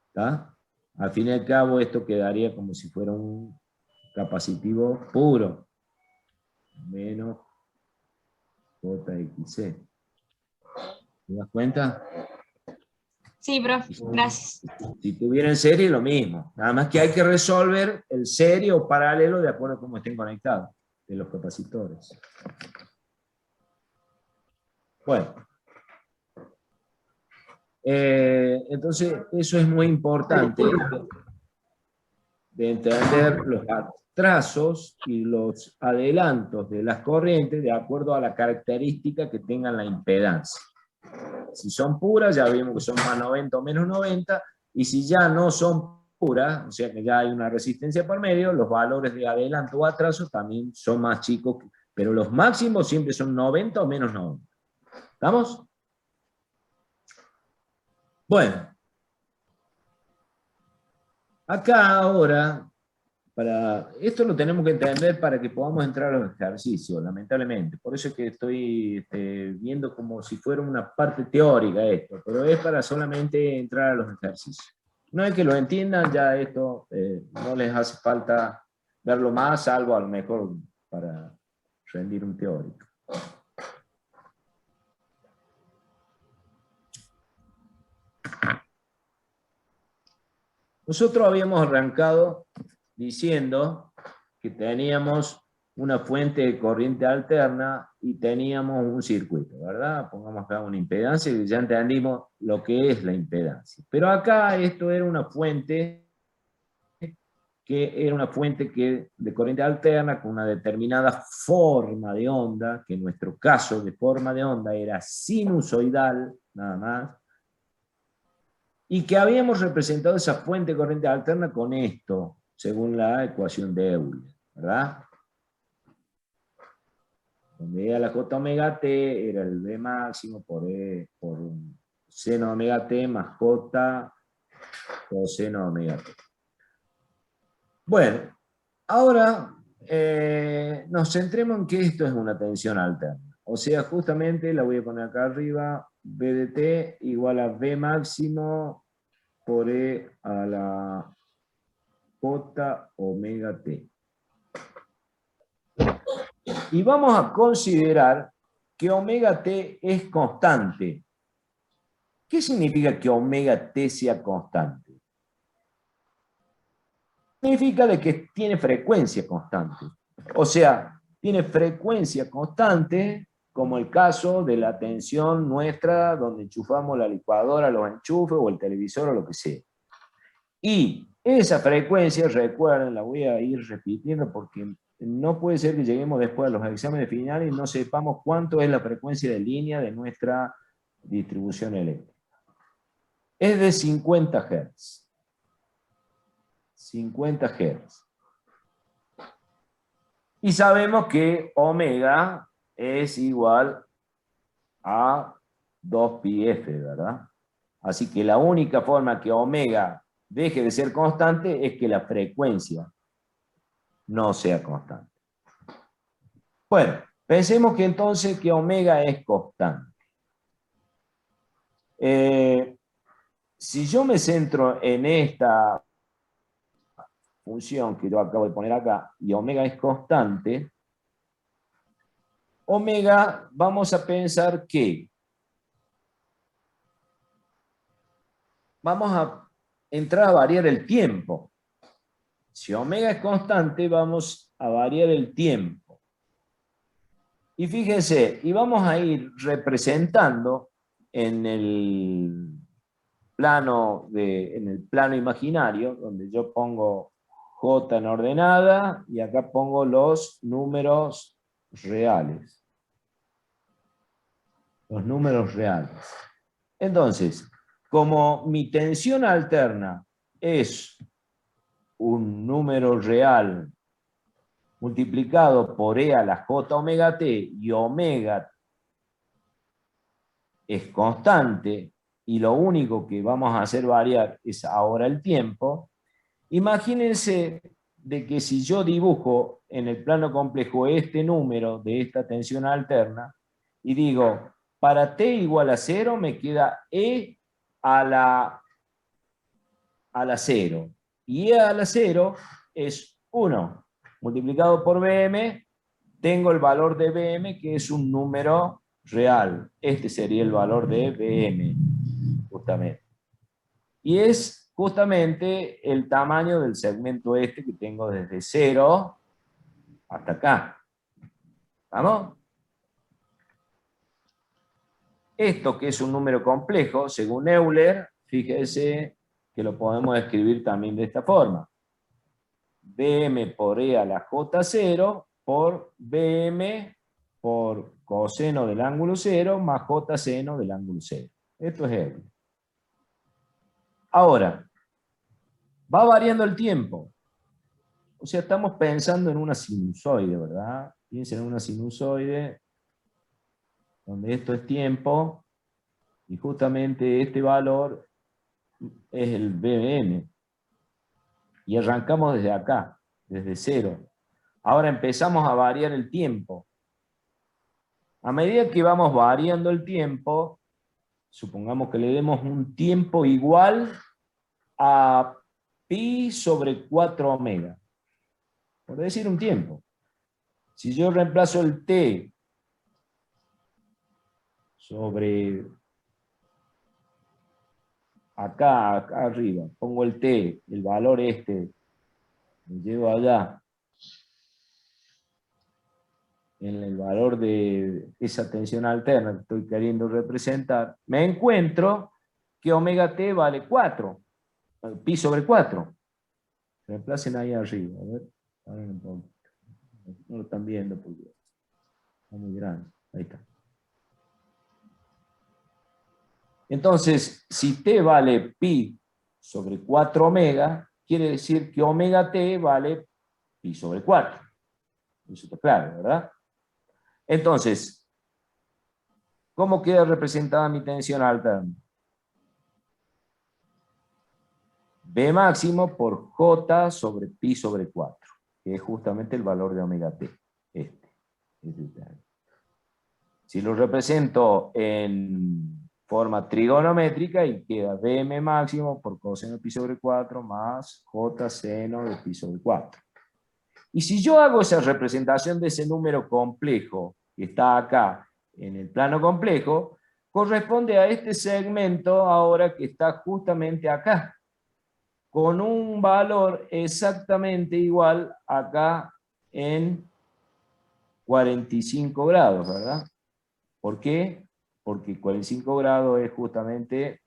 ¿Está? Al fin y al cabo esto quedaría como si fuera un capacitivo puro. Menos JXC. ¿Te das cuenta? Sí, profe, gracias. Si tuviera en serie, lo mismo. Nada más que hay que resolver el serie o paralelo de acuerdo a cómo estén conectados de los capacitores. Bueno. Entonces, eso es muy importante de entender los atrasos y los adelantos de las corrientes de acuerdo a la característica que tengan la impedancia. Si son puras, ya vimos que son más 90 o menos 90, y si ya no son puras, o sea que ya hay una resistencia por medio, los valores de adelanto o atraso también son más chicos, pero los máximos siempre son 90 o menos 90. ¿Estamos? Bueno. Acá ahora, esto lo tenemos que entender para que podamos entrar a los ejercicios, lamentablemente. Por eso es que estoy viendo como si fuera una parte teórica esto, pero es para solamente entrar a los ejercicios. Una vez que lo entiendan, ya esto no les hace falta verlo más, salvo a lo mejor para rendir un teórico. Nosotros habíamos arrancado diciendo que teníamos una fuente de corriente alterna y teníamos un circuito, ¿verdad? Pongamos acá una impedancia y ya entendimos lo que es la impedancia. Pero acá esto era una fuente de corriente alterna con una determinada forma de onda, que en nuestro caso de forma de onda era sinusoidal, nada más, y que habíamos representado esa fuente de corriente alterna con esto, según la ecuación de Euler, ¿verdad? Donde era la J omega t, era el B máximo por seno omega t más J coseno omega t. Bueno, ahora nos centremos en que esto es una tensión alterna. O sea, justamente la voy a poner acá arriba, B de t igual a B máximo por E a la J omega t. Y vamos a considerar que omega t es constante. ¿Qué significa que omega t sea constante? significa de que tiene frecuencia constante. O sea, tiene frecuencia constante, como el caso de la tensión nuestra, donde enchufamos la licuadora, los enchufes, o el televisor, o lo que sea. Y esa frecuencia, recuerden, la voy a ir repitiendo porque no puede ser que lleguemos después a los exámenes finales y no sepamos cuánto es la frecuencia de línea de nuestra distribución eléctrica. Es de 50 Hz. 50 Hz. Y sabemos que omega es igual a 2πf, ¿verdad? Así que la única forma que omega deje de ser constante es que la frecuencia no sea constante. Bueno, pensemos que entonces que omega es constante. Si yo me centro en esta función que yo acabo de poner acá, y omega es constante, omega vamos a pensar que vamos a entrar a variar el tiempo. Si omega es constante, vamos a variar el tiempo. Y fíjense, y vamos a ir representando en el plano imaginario, donde yo pongo J en ordenada, y acá pongo los números reales. Los números reales. Entonces, como mi tensión alterna es un número real multiplicado por E a la J omega T, y omega es constante, y lo único que vamos a hacer variar es ahora el tiempo, imagínense de que si yo dibujo en el plano complejo este número de esta tensión alterna, y digo, para t igual a 0 me queda E a la 0, y E a la 0 es 1, multiplicado por Bm, tengo el valor de Bm, que es un número real. Este sería el valor de Bm, justamente. Y es justamente el tamaño del segmento este que tengo desde 0 hasta acá. ¿Vamos? Esto, que es un número complejo, según Euler, fíjese que lo podemos escribir también de esta forma. Bm por E a la J0 por Bm por coseno del ángulo 0 más J seno del ángulo 0. Esto es Euler. Ahora, va variando el tiempo. O sea, estamos pensando en una sinusoide, ¿verdad? Piensen en una sinusoide donde esto es tiempo y justamente este valor es el Bm. Y arrancamos desde acá, desde 0. Ahora empezamos a variar el tiempo. A medida que vamos variando el tiempo, supongamos que le demos un tiempo igual a pi sobre 4 omega. Por decir un tiempo. Si yo reemplazo el t sobre acá arriba, pongo el t, el valor este, lo llevo allá, en el valor de esa tensión alterna que estoy queriendo representar, me encuentro que omega t vale 4, pi sobre 4. Reemplacen ahí arriba, a ver, no lo están viendo porque está muy grande, ahí está. Entonces, si t vale pi sobre 4 omega, quiere decir que omega t vale pi sobre 4. Eso está claro, ¿verdad? Entonces, ¿cómo queda representada mi tensión alterna? B máximo por J sobre pi sobre 4, que es justamente el valor de omega t. Si lo represento en forma trigonométrica, y queda Bm máximo por coseno de pi sobre 4 más J seno de pi sobre 4. Y si yo hago esa representación de ese número complejo que está acá en el plano complejo, corresponde a este segmento ahora que está justamente acá. con un valor exactamente igual acá en 45 grados, ¿verdad? ¿Por qué? Porque 45 grados es justamente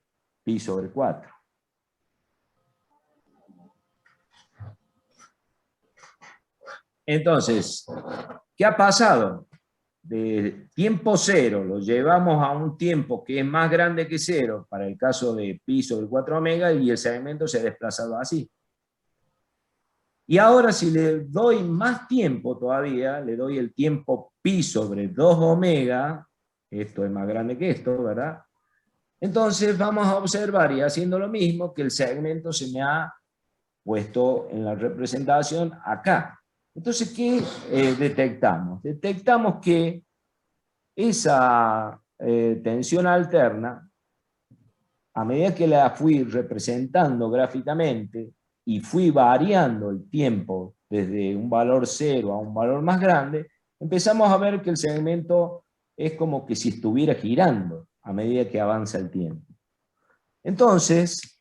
pi sobre 4. Entonces, ¿qué ha pasado? De tiempo cero lo llevamos a un tiempo que es más grande que cero, para el caso de pi sobre 4 omega, y el segmento se ha desplazado así. Y ahora si le doy más tiempo todavía, le doy el tiempo pi sobre 2 omega, esto es más grande que esto, ¿verdad? Entonces vamos a observar, y haciendo lo mismo, que el segmento se me ha puesto en la representación acá. Entonces, ¿qué detectamos? Detectamos que esa tensión alterna, a medida que la fui representando gráficamente y fui variando el tiempo desde un valor 0 a un valor más grande, empezamos a ver que el segmento es como que si estuviera girando a medida que avanza el tiempo. Entonces,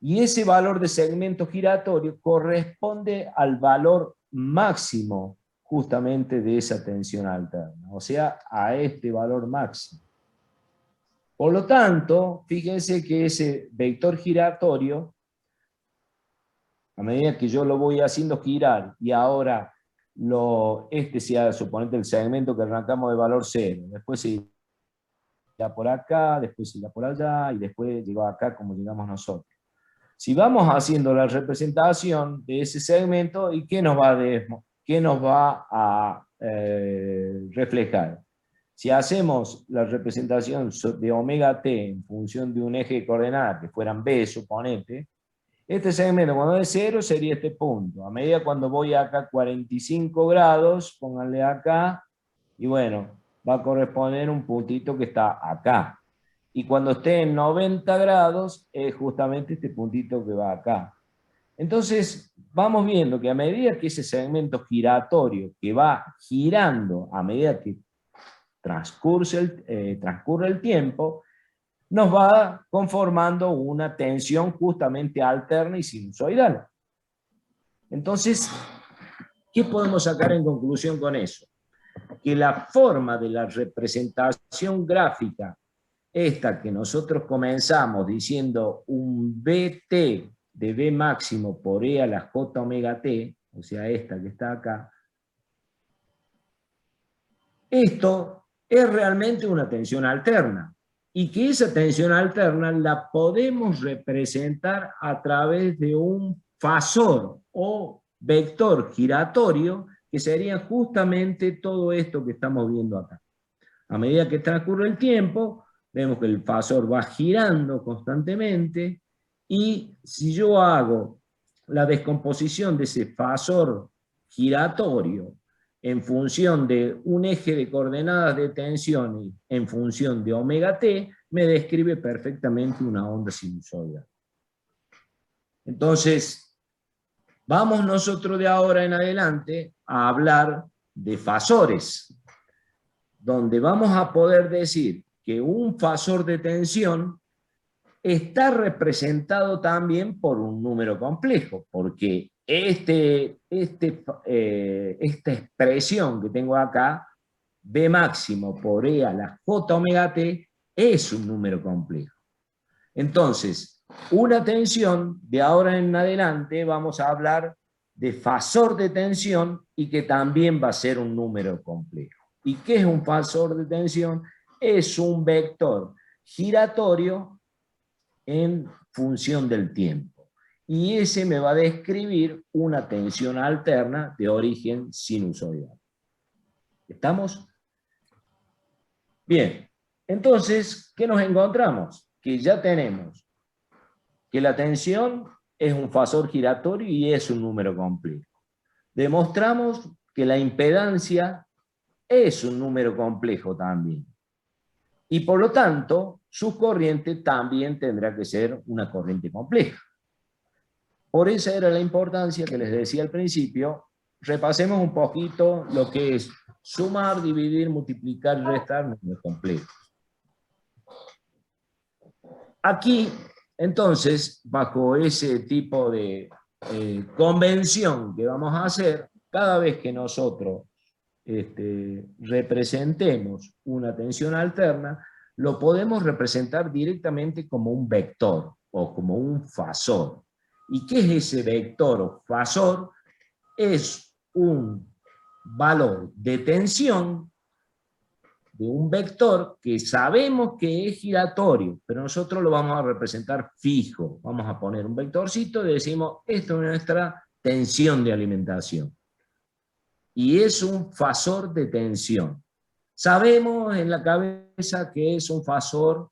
y ese valor de segmento giratorio corresponde al valor máximo justamente de esa tensión alterna, o sea, a este valor máximo. Por lo tanto, fíjense que ese vector giratorio, a medida que yo lo voy haciendo girar, y ahora este sea, suponete, el segmento que arrancamos de valor 0, después se irá por acá, después se irá por allá, y después llegó acá como llegamos nosotros. Si vamos haciendo la representación de ese segmento, ¿y qué nos va a reflejar? Si hacemos la representación de omega t en función de un eje de coordenadas que fueran b, suponete, este segmento cuando es 0 sería este punto. A medida cuando voy acá 45 grados, pónganle acá, y bueno, va a corresponder un puntito que está acá. Y cuando esté en 90 grados, es justamente este puntito que va acá. Entonces, vamos viendo que a medida que ese segmento giratorio que va girando, a medida que transcurre el tiempo, nos va conformando una tensión justamente alterna y sinusoidal. Entonces, ¿qué podemos sacar en conclusión con eso? Que la forma de la representación gráfica, esta que nosotros comenzamos diciendo un BT de B máximo por E a la J omega T, o sea, esta que está acá, esto es realmente una tensión alterna. Y que esa tensión alterna la podemos representar a través de un fasor o vector giratorio, que sería justamente todo esto que estamos viendo acá. A medida que transcurre el tiempo, vemos que el fasor va girando constantemente, y si yo hago la descomposición de ese fasor giratorio en función de un eje de coordenadas de tensión y en función de omega t, me describe perfectamente una onda sinusoidal. Entonces, vamos nosotros de ahora en adelante a hablar de fasores, donde vamos a poder decir que un fasor de tensión está representado también por un número complejo, porque esta expresión que tengo acá, B máximo por E a la J omega T, es un número complejo. Entonces, una tensión, de ahora en adelante vamos a hablar de fasor de tensión, y que también va a ser un número complejo. ¿Y qué es un fasor de tensión? Es un vector giratorio en función del tiempo. Y ese me va a describir una tensión alterna de origen sinusoidal. ¿Estamos? Bien. Entonces, ¿qué nos encontramos? Que ya tenemos que la tensión es un fasor giratorio y es un número complejo. Demostramos que la impedancia es un número complejo también. Y por lo tanto, su corriente también tendrá que ser una corriente compleja. Por esa era la importancia que les decía al principio. Repasemos un poquito lo que es sumar, dividir, multiplicar y restar números complejos. Aquí Entonces, bajo ese tipo de convención que vamos a hacer, cada vez que nosotros representemos una tensión alterna, lo podemos representar directamente como un vector o como un fasor. ¿Y qué es ese vector o fasor? Es un valor de tensión de un vector que sabemos que es giratorio, pero nosotros lo vamos a representar fijo. Vamos a poner un vectorcito y decimos, esto es nuestra tensión de alimentación. Y es un fasor de tensión. Sabemos en la cabeza que es un fasor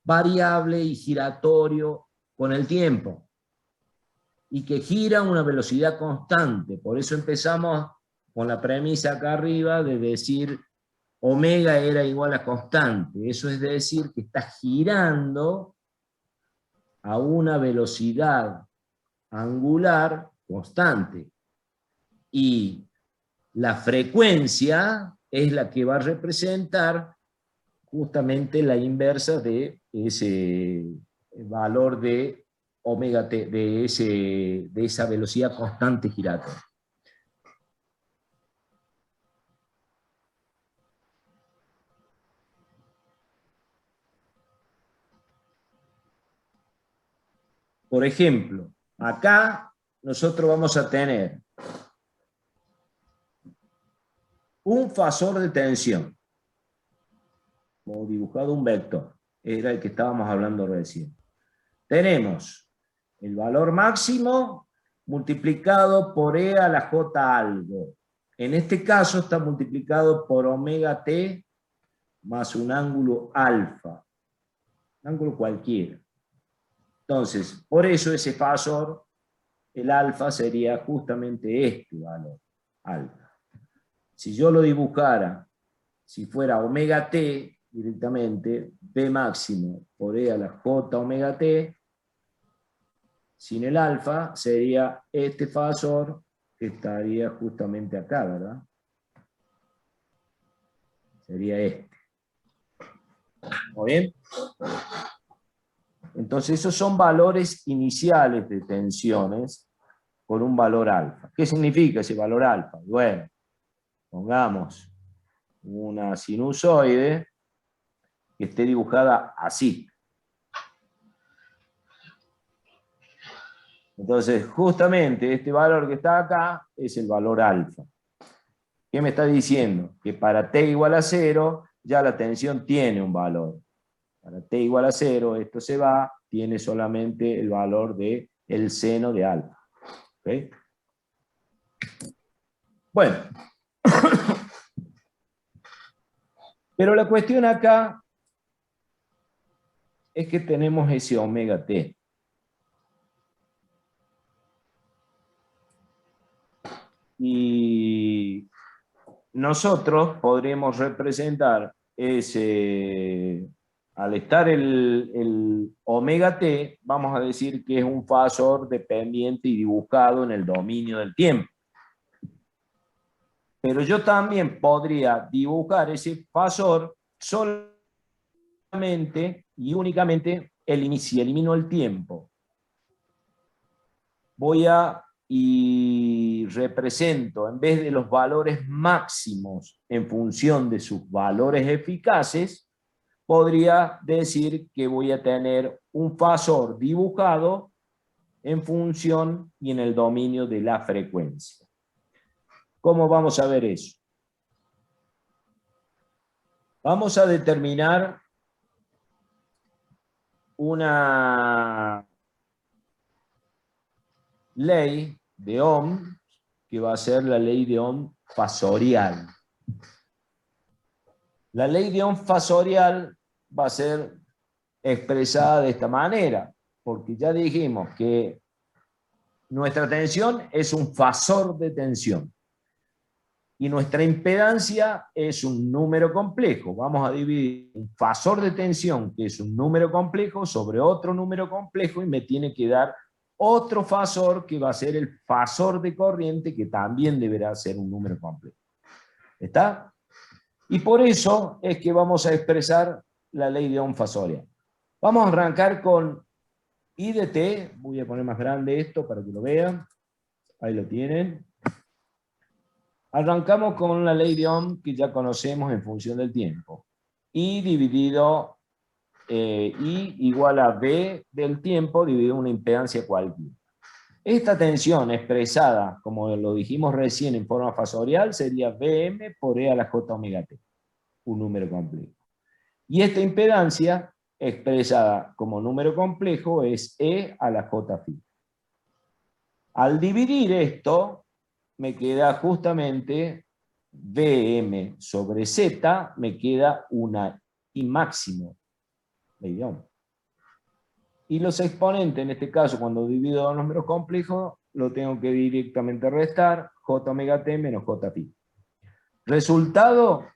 variable y giratorio con el tiempo, y que gira a una velocidad constante. Por eso empezamos con la premisa acá arriba de decir omega era igual a constante. Eso es decir que está girando a una velocidad angular constante. Y la frecuencia es la que va a representar justamente la inversa de ese valor de omega t, de esa velocidad constante giratoria. Por ejemplo, acá nosotros vamos a tener un fasor de tensión, como dibujado un vector, era el que estábamos hablando recién. Tenemos el valor máximo multiplicado por E a la J algo. En este caso está multiplicado por omega t más un ángulo alfa, un ángulo cualquiera. Entonces, por eso ese fasor, el alfa, sería justamente este valor, alfa. Si yo lo dibujara, si fuera omega t directamente, B máximo por E a la J omega t, sin el alfa, sería este fasor que estaría justamente acá, ¿verdad? Sería este. ¿Muy bien? Entonces esos son valores iniciales de tensiones con un valor alfa. ¿Qué significa ese valor alfa? Bueno, pongamos una sinusoide que esté dibujada así. Entonces, justamente este valor que está acá es el valor alfa. ¿Qué me está diciendo? Que para t igual a 0, ya la tensión tiene un valor. Para t igual a 0, esto se va, tiene solamente el valor del seno de alfa. ¿Okay? Bueno. Pero la cuestión acá es que tenemos ese omega t. Y nosotros podremos representar ese, al estar el omega t, vamos a decir que es un fasor dependiente y dibujado en el dominio del tiempo. Pero yo también podría dibujar ese fasor solamente y únicamente si elimino el tiempo. Y represento, en vez de los valores máximos en función de sus valores eficaces, podría decir que voy a tener un fasor dibujado en función y en el dominio de la frecuencia. ¿Cómo vamos a ver eso? Vamos a determinar una ley de Ohm, que va a ser la ley de Ohm fasorial. La ley de Ohm fasorial va a ser expresada de esta manera, porque ya dijimos que nuestra tensión es un fasor de tensión. Y nuestra impedancia es un número complejo. Vamos a dividir un fasor de tensión, que es un número complejo, sobre otro número complejo, y me tiene que dar otro fasor, que va a ser el fasor de corriente, que también deberá ser un número complejo. ¿Está? Y por eso es que vamos a expresar la ley de Ohm fasorial. Vamos a arrancar con I de T, voy a poner más grande esto para que lo vean. Ahí lo tienen. Arrancamos con la ley de Ohm que ya conocemos en función del tiempo. I dividido, I igual a V del tiempo dividido una impedancia cualquiera. Esta tensión expresada, como lo dijimos recién en forma fasorial, sería Vm por E a la J omega T, un número complejo. Y esta impedancia expresada como número complejo es E a la J phi. Al dividir esto, me queda justamente Vm sobre Z, me queda una I máximo. Y los exponentes, en este caso, cuando divido dos números complejos, lo tengo que directamente restar, J omega T menos J phi. Resultado,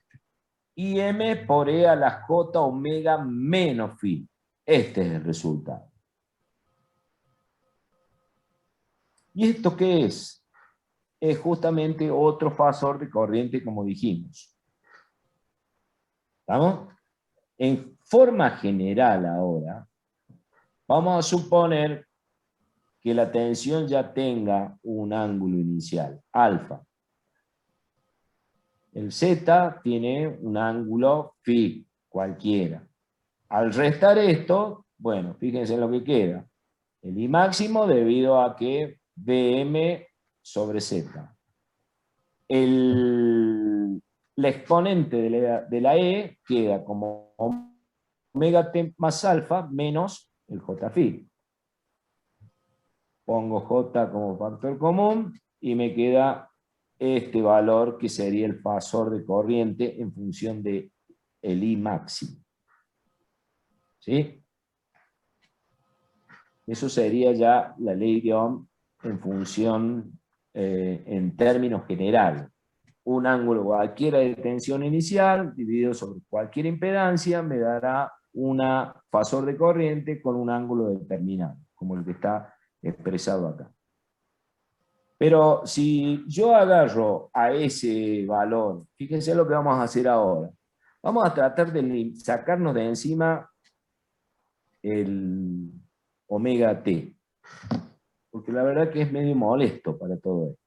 Im por E a la J omega menos phi. Este es el resultado. ¿Y esto qué es? Es justamente otro fasor de corriente, como dijimos. ¿Estamos? En forma general ahora, vamos a suponer que la tensión ya tenga un ángulo inicial, alfa. El Z tiene un ángulo phi, cualquiera. Al restar esto, bueno, fíjense en lo que queda. El I máximo debido a que Vm sobre Z. La exponente de la E queda como omega T más alfa menos el J phi. Pongo J como factor común y me queda este valor que sería el fasor de corriente en función de el I máximo. ¿Sí? Eso sería ya la ley de Ohm en función, en términos generales. Un ángulo cualquiera de tensión inicial dividido sobre cualquier impedancia me dará un fasor de corriente con un ángulo determinado, como el que está expresado acá. Pero si yo agarro a ese valor, fíjense lo que vamos a hacer ahora. Vamos a tratar de sacarnos de encima el omega t, porque la verdad que es medio molesto para todo esto.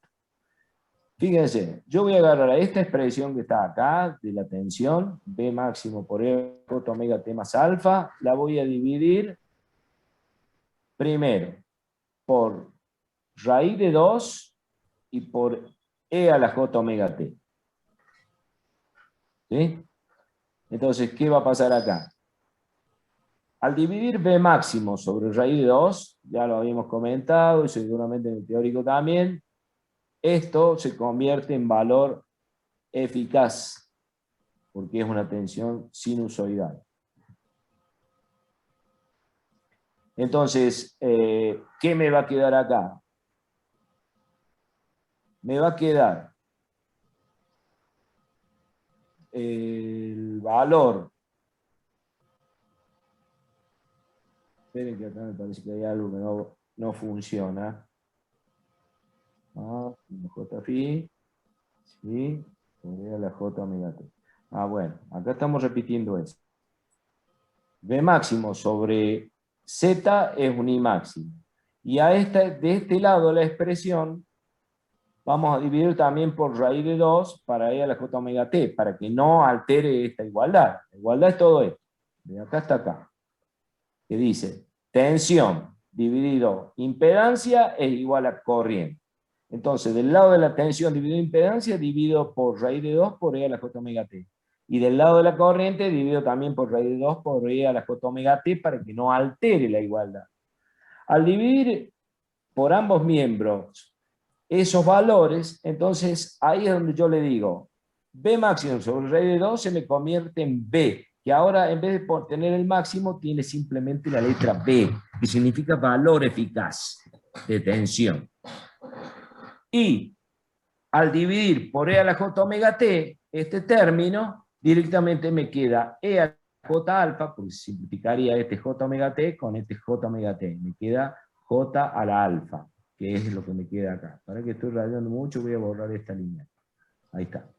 Fíjense, yo voy a agarrar a esta expresión que está acá, de la tensión, B máximo por E omega t más alfa, la voy a dividir primero por raíz de 2 y por E a la J omega t. ¿Sí? Entonces, ¿qué va a pasar acá? Al dividir B máximo sobre raíz de 2, ya lo habíamos comentado y seguramente en el teórico también, esto se convierte en valor eficaz, porque es una tensión sinusoidal. Entonces, ¿qué me va a quedar acá? Me va a quedar el valor. Esperen que acá me parece que hay algo que no funciona. J phi, sí, sobre la J omega t. Bueno, acá estamos repitiendo eso. B máximo sobre Z es un I máximo. Y de este lado la expresión vamos a dividir también por raíz de 2 para E a la J omega t, para que no altere esta igualdad. La igualdad es todo esto, de acá hasta acá. Que dice, tensión dividido impedancia es igual a corriente. Entonces, del lado de la tensión dividido impedancia, divido por raíz de 2 por E a la J omega t. Y del lado de la corriente, divido también por raíz de 2 por E a la J omega t para que no altere la igualdad. Al dividir por ambos miembros esos valores, entonces ahí es donde yo le digo, B máximo sobre raíz de 2 se me convierte en B, que ahora en vez de tener el máximo, tiene simplemente la letra B, que significa valor eficaz de tensión. Y al dividir por E a la J omega t, este término, directamente me queda E a la J alfa, porque simplificaría este J omega t con este J omega t. Me queda J a la alfa, que es lo que me queda acá. Para que estoy rayando mucho, voy a borrar esta línea. Ahí está.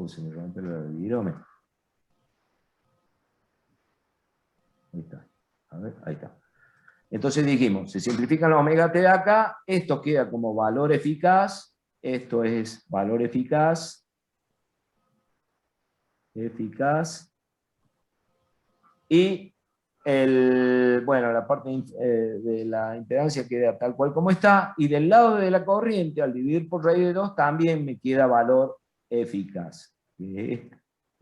Se me rompe el virómetro. ver, ahí está. Entonces dijimos, se simplifican los omega t de acá, esto queda como valor eficaz, esto es valor eficaz, y bueno, la parte de la impedancia queda tal cual como está, y del lado de la corriente, al dividir por raíz de 2, también me queda valor eficaz.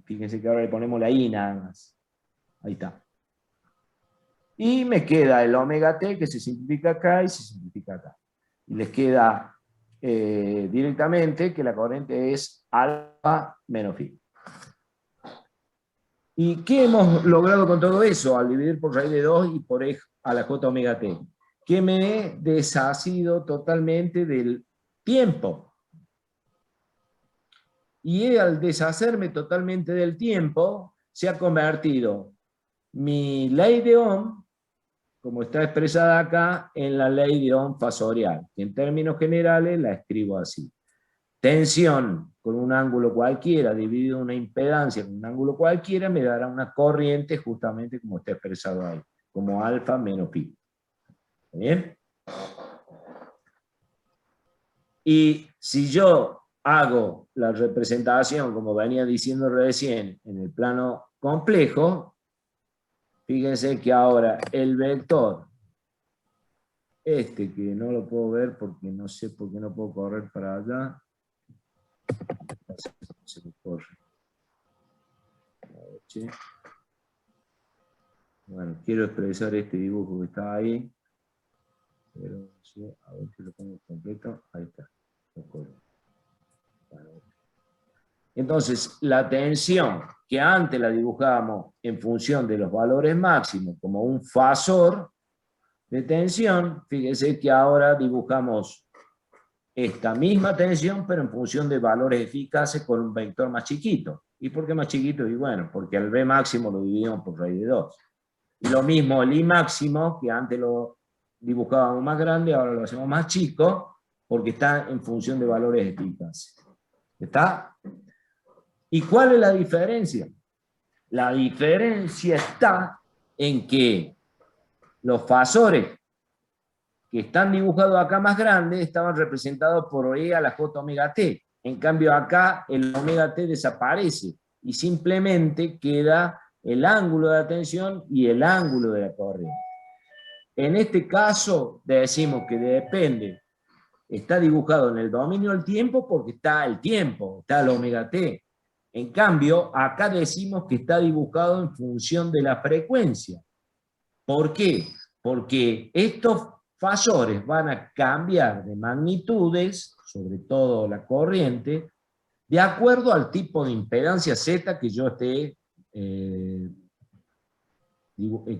Fíjense que ahora le ponemos la I nada más. Ahí está. Y me queda el omega t que se simplifica acá y se simplifica acá. Y les queda directamente que la corriente es alfa menos phi. ¿Y qué hemos logrado con todo eso? Al dividir por raíz de 2 y por e a la j omega t. Que me he deshacido totalmente del tiempo. Y al deshacerme totalmente del tiempo, se ha convertido mi ley de Ohm, como está expresada acá, en la ley de Ohm fasorial, que en términos generales la escribo así. Tensión con un ángulo cualquiera, dividido una impedancia con un ángulo cualquiera, me dará una corriente justamente como está expresado ahí, como alfa menos pi. ¿Bien? Y si yo hago la representación, como venía diciendo recién, en el plano complejo, fíjense que ahora el vector, que no lo puedo ver porque no sé por qué no puedo correr para allá, se me corre. Bueno, quiero expresar este dibujo que está ahí, pero no sé, a ver si lo pongo completo. Ahí está. Entonces, la tensión que antes la dibujábamos en función de los valores máximos como un fasor de tensión, fíjense que ahora dibujamos esta misma tensión, pero en función de valores eficaces con un vector más chiquito. ¿Y por qué más chiquito? Y bueno, porque al B máximo lo dividimos por raíz de 2. Y lo mismo el I máximo, que antes lo dibujábamos más grande, ahora lo hacemos más chico, porque está en función de valores eficaces. ¿Está? ¿Y cuál es la diferencia? La diferencia está en que los fasores que están dibujados acá más grandes estaban representados por E a la J omega t. En cambio acá el omega t desaparece y simplemente queda el ángulo de la tensión y el ángulo de la corriente. En este caso decimos que depende, está dibujado en el dominio del tiempo porque está el tiempo, está el omega t. En cambio, acá decimos que está dibujado en función de la frecuencia. ¿Por qué? Porque estos fasores van a cambiar de magnitudes, sobre todo la corriente, de acuerdo al tipo de impedancia Z que yo esté, que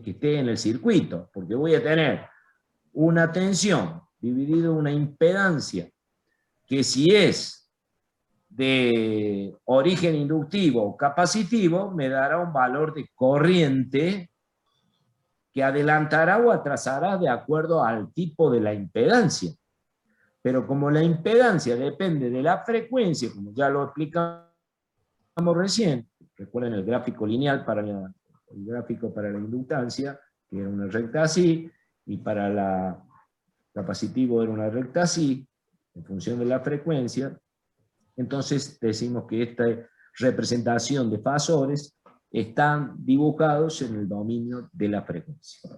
esté en el circuito, porque voy a tener una tensión dividido una impedancia que si es de origen inductivo o capacitivo, me dará un valor de corriente que adelantará o atrasará de acuerdo al tipo de la impedancia. Pero como la impedancia depende de la frecuencia, como ya lo explicamos recién, recuerden el gráfico lineal para el gráfico para la inductancia, que era una recta así, y para la capacitivo era una recta así, en función de la frecuencia. Entonces decimos que esta representación de fasores están dibujados en el dominio de la frecuencia.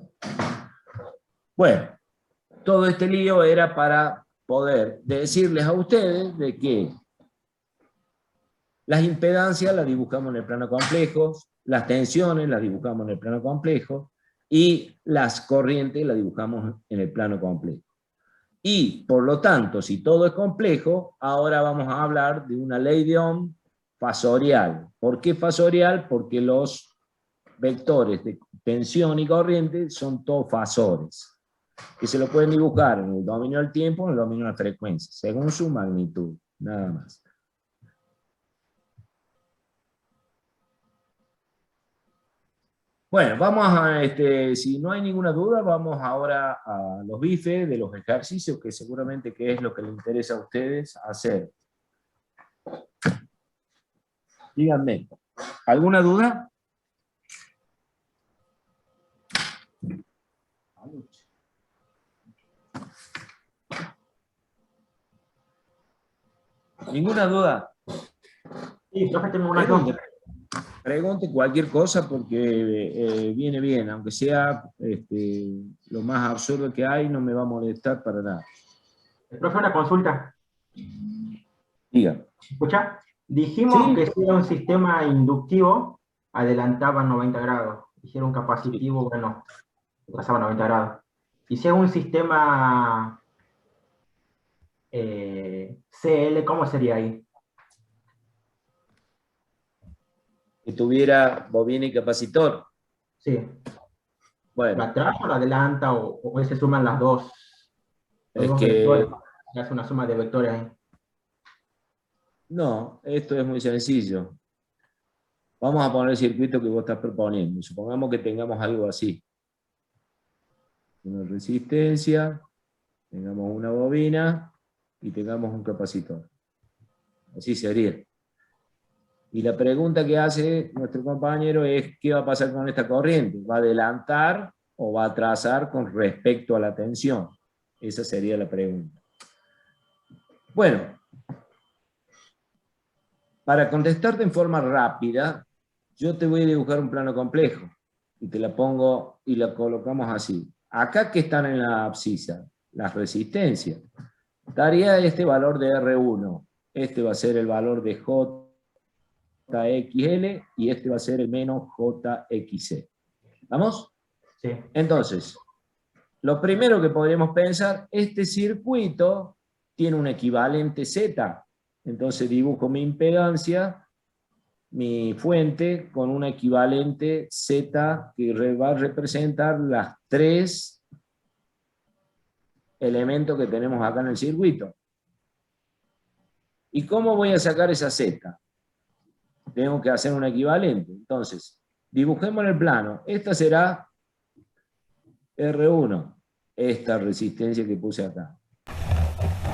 Bueno, todo este lío era para poder decirles a ustedes de que las impedancias las dibujamos en el plano complejo, las tensiones las dibujamos en el plano complejo y las corrientes las dibujamos en el plano complejo. Y, por lo tanto, si todo es complejo, ahora vamos a hablar de una ley de Ohm fasorial. ¿Por qué fasorial? Porque los vectores de tensión y corriente son todos fasores, que se lo pueden dibujar en el dominio del tiempo o en el dominio de la frecuencia, según su magnitud, nada más. Bueno, vamos a, si no hay ninguna duda, vamos ahora a los bifes de los ejercicios, que seguramente que es lo que les interesa a ustedes hacer. Díganme, ¿alguna duda? ¿Ninguna duda? Sí, profe, tengo una duda. Pregunte cualquier cosa porque viene bien, aunque sea lo más absurdo que hay, no me va a molestar para nada. Profe, una consulta. Diga. ¿Escucha? Dijimos Sí. que si era un sistema inductivo, adelantaba 90 grados. Y si era un capacitivo, bueno, pasaba 90 grados. Y si es un sistema CL, ¿cómo sería ahí? Que tuviera bobina y capacitor. Sí. Bueno. ¿La atrasa o la adelanta o se suman las dos? Los Es dos que... vectores. Se hace una suma de vectores ahí. No, esto es muy sencillo. Vamos a poner el circuito que vos estás proponiendo. Supongamos que tengamos algo así. Una resistencia, tengamos una bobina y tengamos un capacitor. Así sería. Y la pregunta que hace nuestro compañero es, ¿qué va a pasar con esta corriente? ¿Va a adelantar o va a atrasar con respecto a la tensión? Esa sería la pregunta. Bueno, para contestarte en forma rápida, yo te voy a dibujar un plano complejo y te la pongo y la colocamos así. Acá que están en la abscisa, las resistencias. Daría este valor de R1. Este va a ser el valor de JXL y este va a ser el menos JXC. ¿Vamos? Sí. Entonces, lo primero que podríamos pensar, este circuito tiene un equivalente Z. Entonces dibujo mi impedancia, mi fuente, con una equivalente Z que va a representar las tres elementos que tenemos acá en el circuito. ¿Y cómo voy a sacar esa Z? Tengo que hacer un equivalente. Entonces, dibujemos en el plano. Esta será R1, esta resistencia que puse acá.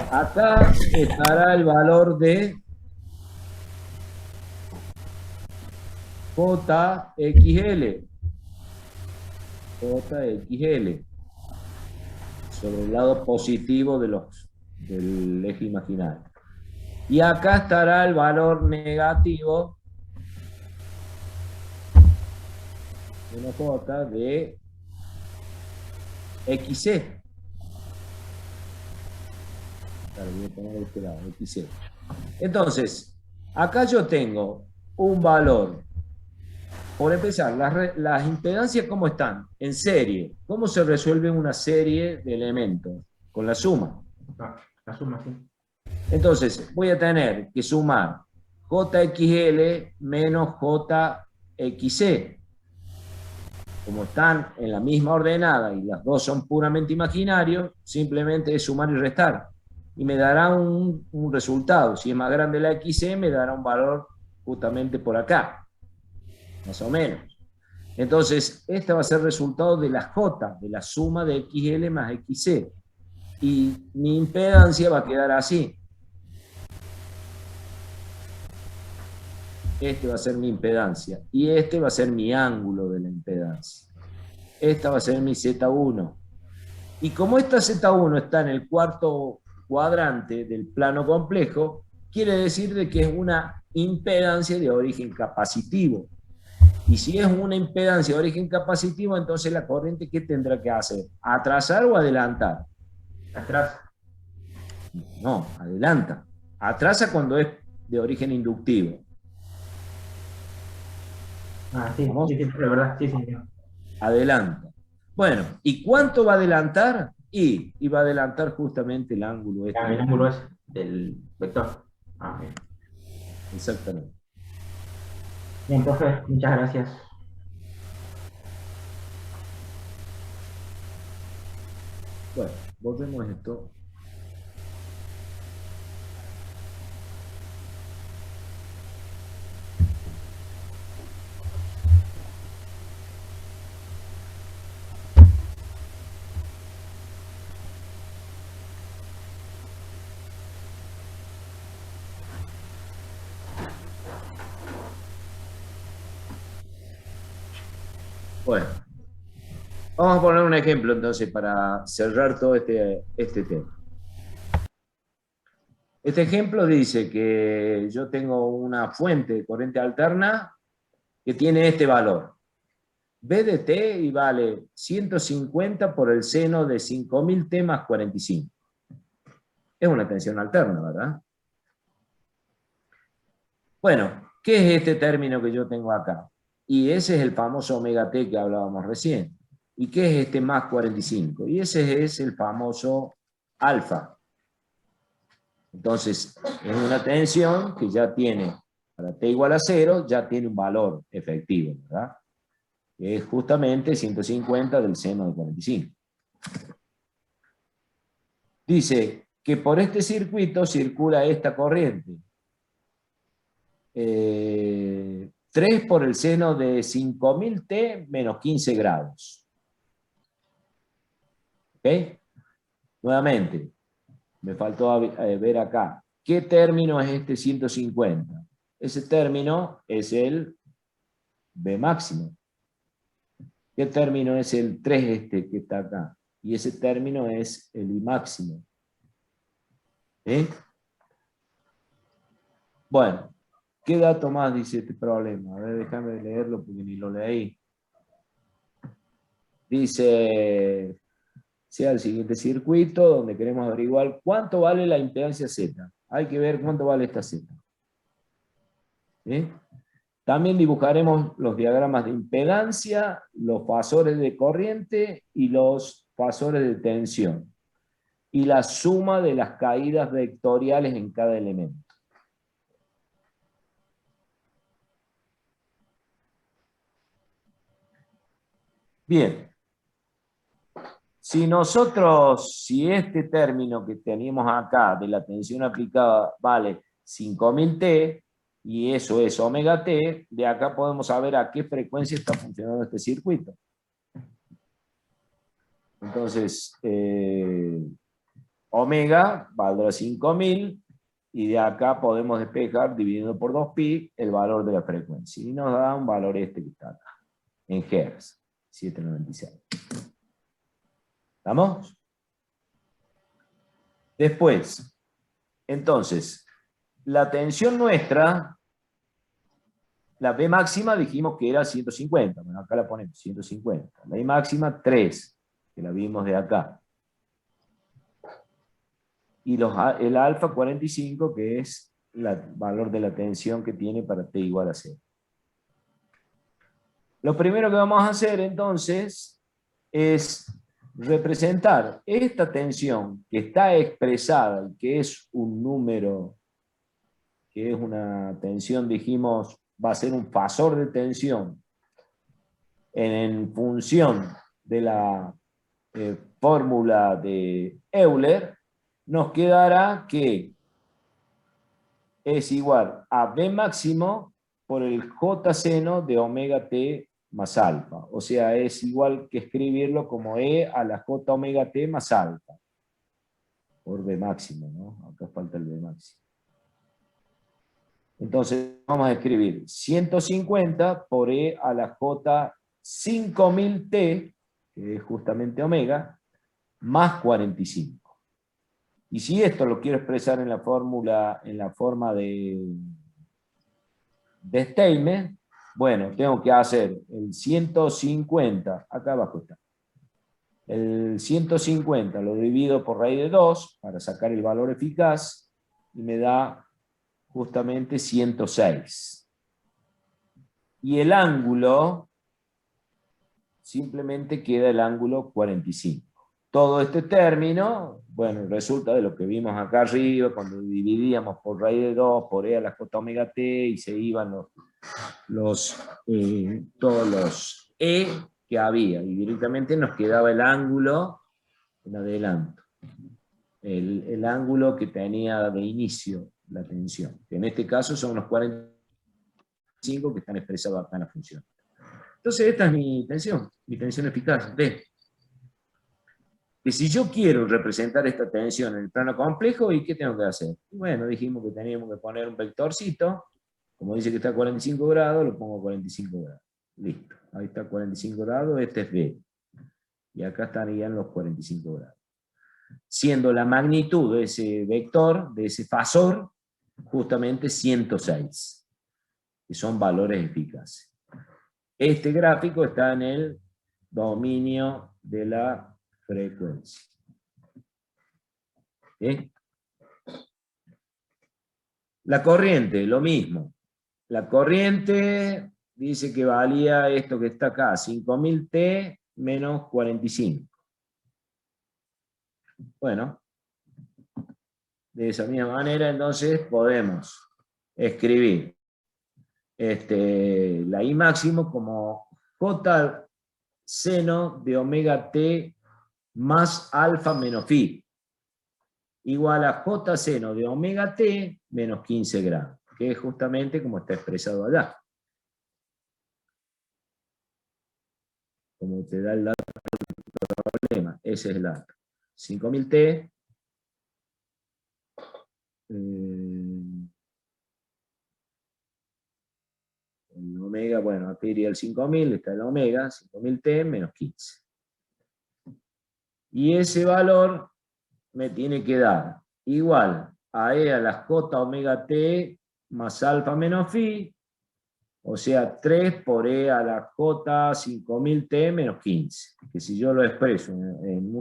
Acá estará el valor de JXL. JXL. Sobre el lado positivo del eje imaginario. Y acá estará el valor negativo de una J de XC. Claro, voy a poner de este lado, XC. Entonces, acá yo tengo un valor. Por empezar, las impedancias, ¿cómo están? En serie. ¿Cómo se resuelve una serie de elementos? Con la suma. La suma, sí. Entonces, voy a tener que sumar JXL menos JXC. Como están en la misma ordenada y las dos son puramente imaginarios, simplemente es sumar y restar. Y me dará un resultado. Si es más grande la XC, me dará un valor justamente por acá. Más o menos. Entonces, este va a ser el resultado de la J, de la suma de XL más XC. Y mi impedancia va a quedar así. Este va a ser mi impedancia. Y este va a ser mi ángulo de la impedancia. Esta va a ser mi Z1. Y como esta Z1 está en el cuarto cuadrante del plano complejo, quiere decir de que es una impedancia de origen capacitivo. Y si es una impedancia de origen capacitivo, entonces la corriente, ¿qué tendrá que hacer? ¿Atrasar o adelantar? Atrás. No, adelanta. Atrasa cuando es de origen inductivo. Ah, sí, sí, sí, de verdad, sí, sí. Adelanta. Bueno, ¿y cuánto va a adelantar? Y va a adelantar justamente el ángulo este. El ángulo es del vector. Ah, bien. Exactamente. Bien, profe, muchas gracias. Bueno, volvemos a esto. Bueno, vamos a poner un ejemplo entonces para cerrar todo este tema. Este ejemplo dice que yo tengo una fuente de corriente alterna que tiene este valor. B de T y vale 150 por el seno de 5000 T más 45. Es una tensión alterna, ¿verdad? Bueno, ¿qué es este término que yo tengo acá? Y ese es el famoso omega T que hablábamos recién. ¿Y qué es este más 45? Y ese es el famoso alfa. Entonces, es una tensión que ya tiene, para T igual a 0, ya tiene un valor efectivo, ¿verdad? Que es justamente 150 del seno de 45. Dice que por este circuito circula esta corriente. 3 por el seno de 5000 T menos 15 grados. ¿Ok? Nuevamente, me faltó ver acá. ¿Qué término es este 150? Ese término es el B máximo. ¿Qué término es el 3 este que está acá? Y ese término es el I máximo. ¿Eh? Bueno, ¿qué dato más dice este problema? A ver, déjame leerlo porque ni lo leí. Dice, sea el siguiente circuito donde queremos averiguar cuánto vale la impedancia Z. Hay que ver cuánto vale esta Z. ¿Sí? También dibujaremos los diagramas de impedancia, los fasores de corriente y los fasores de tensión. Y la suma de las caídas vectoriales en cada elemento. Bien. Si este término que tenemos acá de la tensión aplicada vale 5000 T, y eso es omega T, de acá podemos saber a qué frecuencia está funcionando este circuito. Entonces, omega valdrá 5000, y de acá podemos despejar, dividiendo por 2pi, el valor de la frecuencia. Y nos da un valor este que está acá, en Hz, 796. ¿Estamos? Después, entonces, la tensión nuestra, la B máxima dijimos que era 150. Bueno, acá la ponemos, 150. La I máxima, 3, que la vimos de acá. Y el alfa 45, que es el valor de la tensión que tiene para T igual a 0. Lo primero que vamos a hacer entonces es representar esta tensión que está expresada, que es un número, que es una tensión, dijimos, va a ser un fasor de tensión en función de la fórmula de Euler, nos quedará que es igual a B máximo por el J seno de omega T más alfa. O sea, es igual que escribirlo como E a la J omega T más alfa. Por B máximo, ¿no? Acá falta el B máximo. Entonces vamos a escribir 150 por E a la J 5000 T, que es justamente omega, más 45. Y si esto lo quiero expresar en la fórmula, en la forma de Steinmetz, bueno, tengo que hacer el 150, acá abajo está. El 150 lo divido por raíz de 2 para sacar el valor eficaz y me da justamente 106. Y el ángulo, simplemente queda el ángulo 45. Todo este término, bueno, resulta de lo que vimos acá arriba, cuando dividíamos por raíz de 2, por E a la J omega T, y se iban todos los E que había, y directamente nos quedaba el ángulo en adelanto. El ángulo que tenía de inicio la tensión, que en este caso son los 45 que están expresados acá en la función. Entonces esta es mi tensión eficaz, D. Que si yo quiero representar esta tensión en el plano complejo, ¿y qué tengo que hacer? Bueno, dijimos que teníamos que poner un vectorcito, como dice que está a 45 grados, lo pongo a 45 grados. Listo, ahí está 45 grados, este es B. Y acá estarían los 45 grados. siendo la magnitud de ese vector, de ese fasor, justamente 106, que son valores eficaces. Este gráfico está en el dominio de la frecuencia. ¿Sí? La corriente, lo mismo. La corriente dice que valía esto que está acá, 5000 T menos 45. Bueno, de esa misma manera entonces podemos escribir la I máximo como J seno de omega T más alfa menos phi, igual a J seno de omega T menos 15 grados, que es justamente como está expresado allá. Como te da el dato del problema, ese es el dato. 5000 T, el omega, bueno, aquí iría el 5000, está el omega, 5000 T menos 15. Y ese valor me tiene que dar igual a E a la J omega T más alfa menos phi, o sea, 3 por E a la J 5000 T menos 15. Que si yo lo expreso en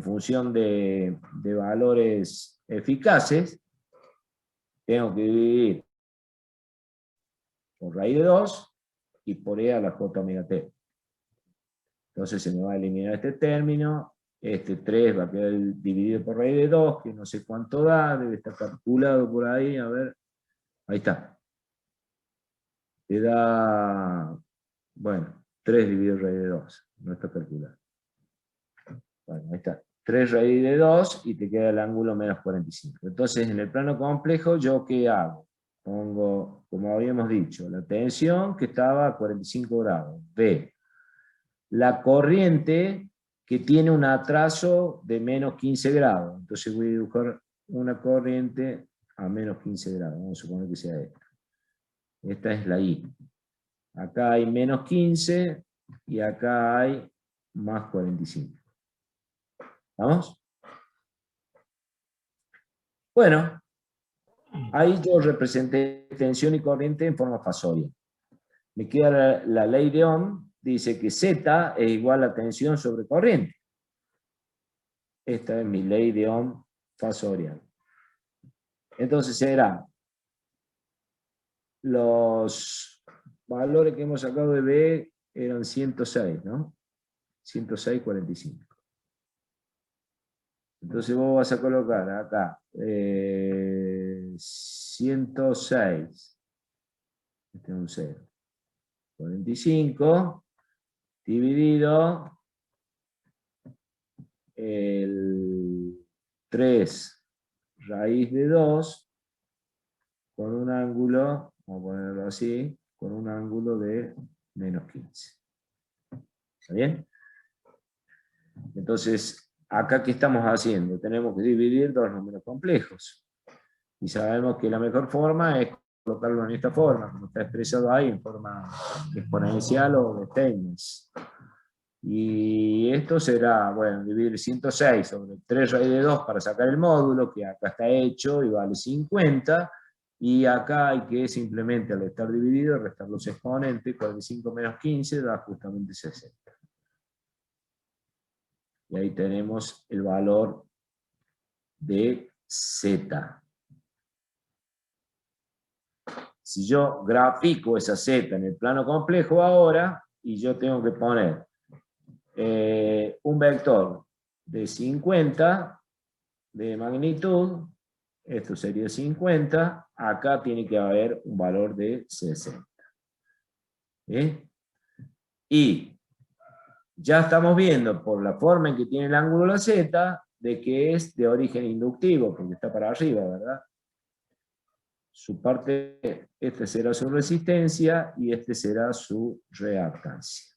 función de valores eficaces, tengo que dividir por raíz de 2 y por E a la J omega T. Entonces se me va a eliminar este término. Este 3 va a quedar dividido por raíz de 2, que no sé cuánto da, debe estar calculado por ahí, a ver. Ahí está. Te da, bueno, 3 dividido raíz de 2, no está calculado. Bueno, ahí está. 3 raíz de 2 y te queda el ángulo menos 45. Entonces, en el plano complejo, ¿yo qué hago? Pongo, como habíamos dicho, la tensión que estaba a 45 grados. B. La corriente que tiene un atraso de menos 15 grados. Entonces voy a dibujar una corriente a menos 15 grados. Vamos a suponer que sea esta. Esta es la I. Acá hay menos 15 y acá hay más 45. ¿Vamos? Bueno, ahí yo representé tensión y corriente en forma fasoria. Me queda la ley de Ohm, dice que Z es igual a tensión sobre corriente. Esta es mi ley de Ohm fasorial. Entonces será los valores que hemos sacado de B eran 106, ¿no? 106,45. Entonces vos vas a colocar acá 106, este es un 0, 45 dividido el 3 raíz de 2 con un ángulo, vamos a ponerlo así, con un ángulo de menos 15. ¿Está bien? Entonces, acá, ¿qué estamos haciendo? Tenemos que dividir dos números complejos. Y sabemos que la mejor forma es colocarlo en esta forma, como está expresado ahí, en forma exponencial o de Steinmetz. Y esto será, bueno, dividir 106 sobre 3 raíz de 2 para sacar el módulo, que acá está hecho y vale 50. Y acá hay que simplemente, al estar dividido, restar los exponentes. 45 menos 15 da justamente 60. Y ahí tenemos el valor de Z. Si yo grafico esa Z en el plano complejo ahora, y yo tengo que poner un vector de 50 de magnitud, esto sería 50, acá tiene que haber un valor de 60. ¿Sí? Y ya estamos viendo por la forma en que tiene el ángulo la Z, de que es de origen inductivo, porque está para arriba, ¿verdad? Su parte, este será su resistencia y este será su reactancia.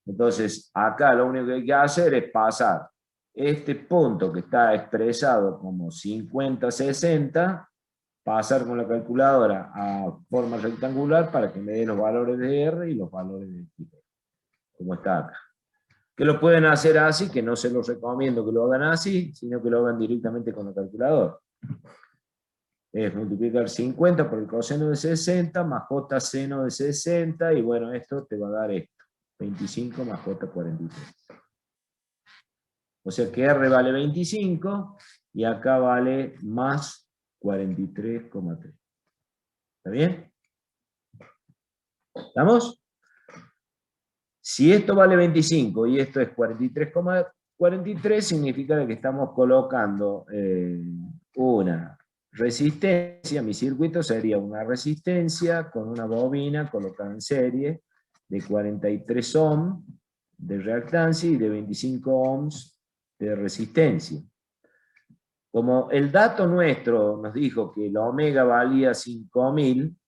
Entonces, acá lo único que hay que hacer es pasar este punto que está expresado como 50-60, pasar con la calculadora a forma rectangular para que me dé los valores de R y los valores de θ, como está acá. que lo pueden hacer así, que no se los recomiendo que lo hagan así, sino que lo hagan directamente con la calculadora. Es multiplicar 50 por el coseno de 60 más j seno de 60, y bueno, esto te va a dar esto, 25 más j 43. O sea que R vale 25, y acá vale más 43,3. ¿Está bien? ¿Estamos? Si esto vale 25 y esto es 43,43, significa que estamos colocando una resistencia. Mi circuito sería una resistencia con una bobina colocada en serie de 43 ohms de reactancia y de 25 ohms de resistencia. Como el dato nuestro nos dijo que la omega valía 5000,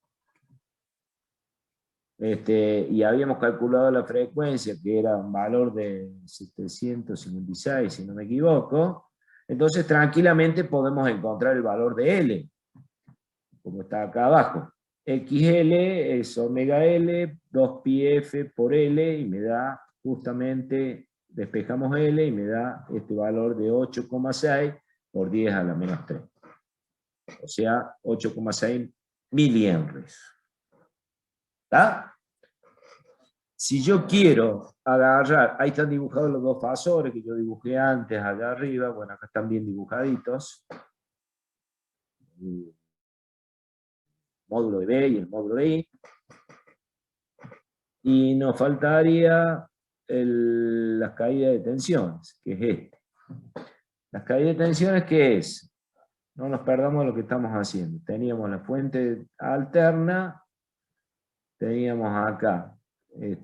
y habíamos calculado la frecuencia, que era un valor de 756, si no me equivoco, entonces tranquilamente podemos encontrar el valor de L, como está acá abajo. XL es omega L, 2πf por L, y me da justamente, despejamos L, y me da este valor de 8,6 por 10 a la menos 3. O sea, 8,6 milihenries. ¿Está? Si yo quiero agarrar, ahí están dibujados los dos fasores que yo dibujé antes allá arriba, bueno, acá están bien dibujaditos. El módulo de B y el módulo de I. Y nos faltaría las caídas de tensiones, que es este. Las caídas de tensiones, ¿qué es? No nos perdamos lo que estamos haciendo. Teníamos la fuente alterna, teníamos acá la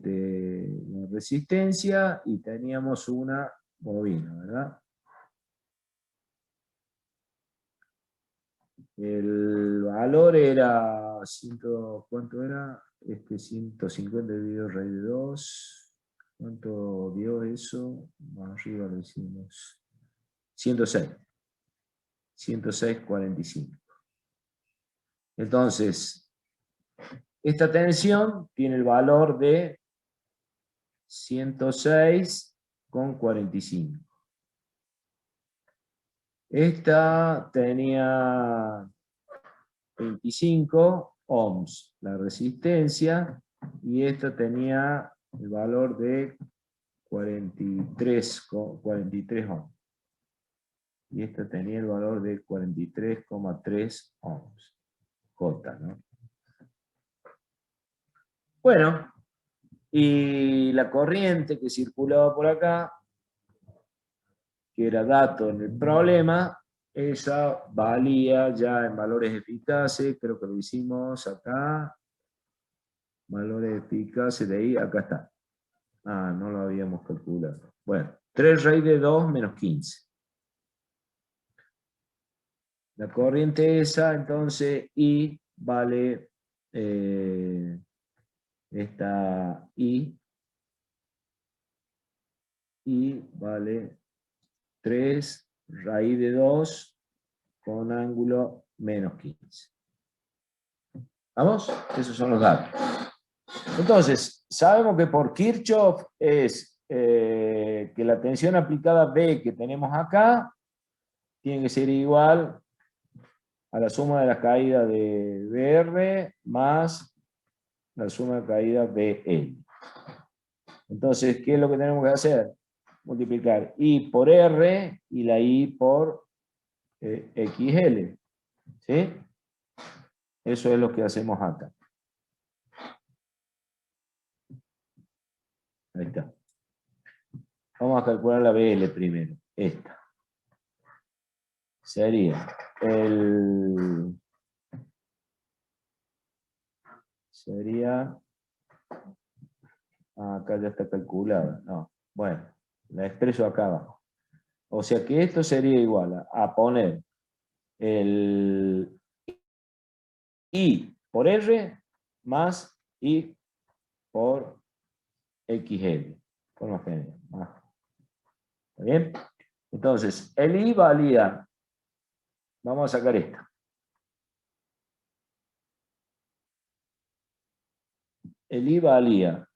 resistencia, y teníamos una bobina, ¿verdad? El valor era, ¿cuánto era? 150 dividido raíz de 2. ¿Cuánto dio eso? Más arriba lo hicimos. 106. 106,45. Entonces, esta tensión tiene el valor de 106,45. Esta tenía 25 ohms la resistencia, y esta tenía el valor de 43 ohms. Y esta tenía el valor de 43,3 ohms. J, ¿no? Bueno, y la corriente que circulaba por acá, que era dato en el problema, esa valía ya en valores eficaces, creo que lo hicimos acá, valores eficaces de ahí, acá está. Ah, no lo habíamos calculado. Bueno, 3 raíz de 2 menos 15. La corriente esa, entonces, I vale, esta I vale 3 raíz de 2 con ángulo menos 15. ¿Vamos? Esos son los datos. Entonces, sabemos que por Kirchhoff es que la tensión aplicada B que tenemos acá tiene que ser igual a la suma de las caídas de BR más la suma de caídas BL. Entonces, ¿qué es lo que tenemos que hacer? Multiplicar I por R y la I por XL. ¿Sí? Eso es lo que hacemos acá. Ahí está. Vamos a calcular la BL primero. Esta. Sería acá ya está calculada. No, bueno, la expreso acá abajo. O sea que esto sería igual a poner el I por R más I por XL. Por lo general. ¿Está bien? Entonces, el I valía, vamos a sacar esta. El I valía,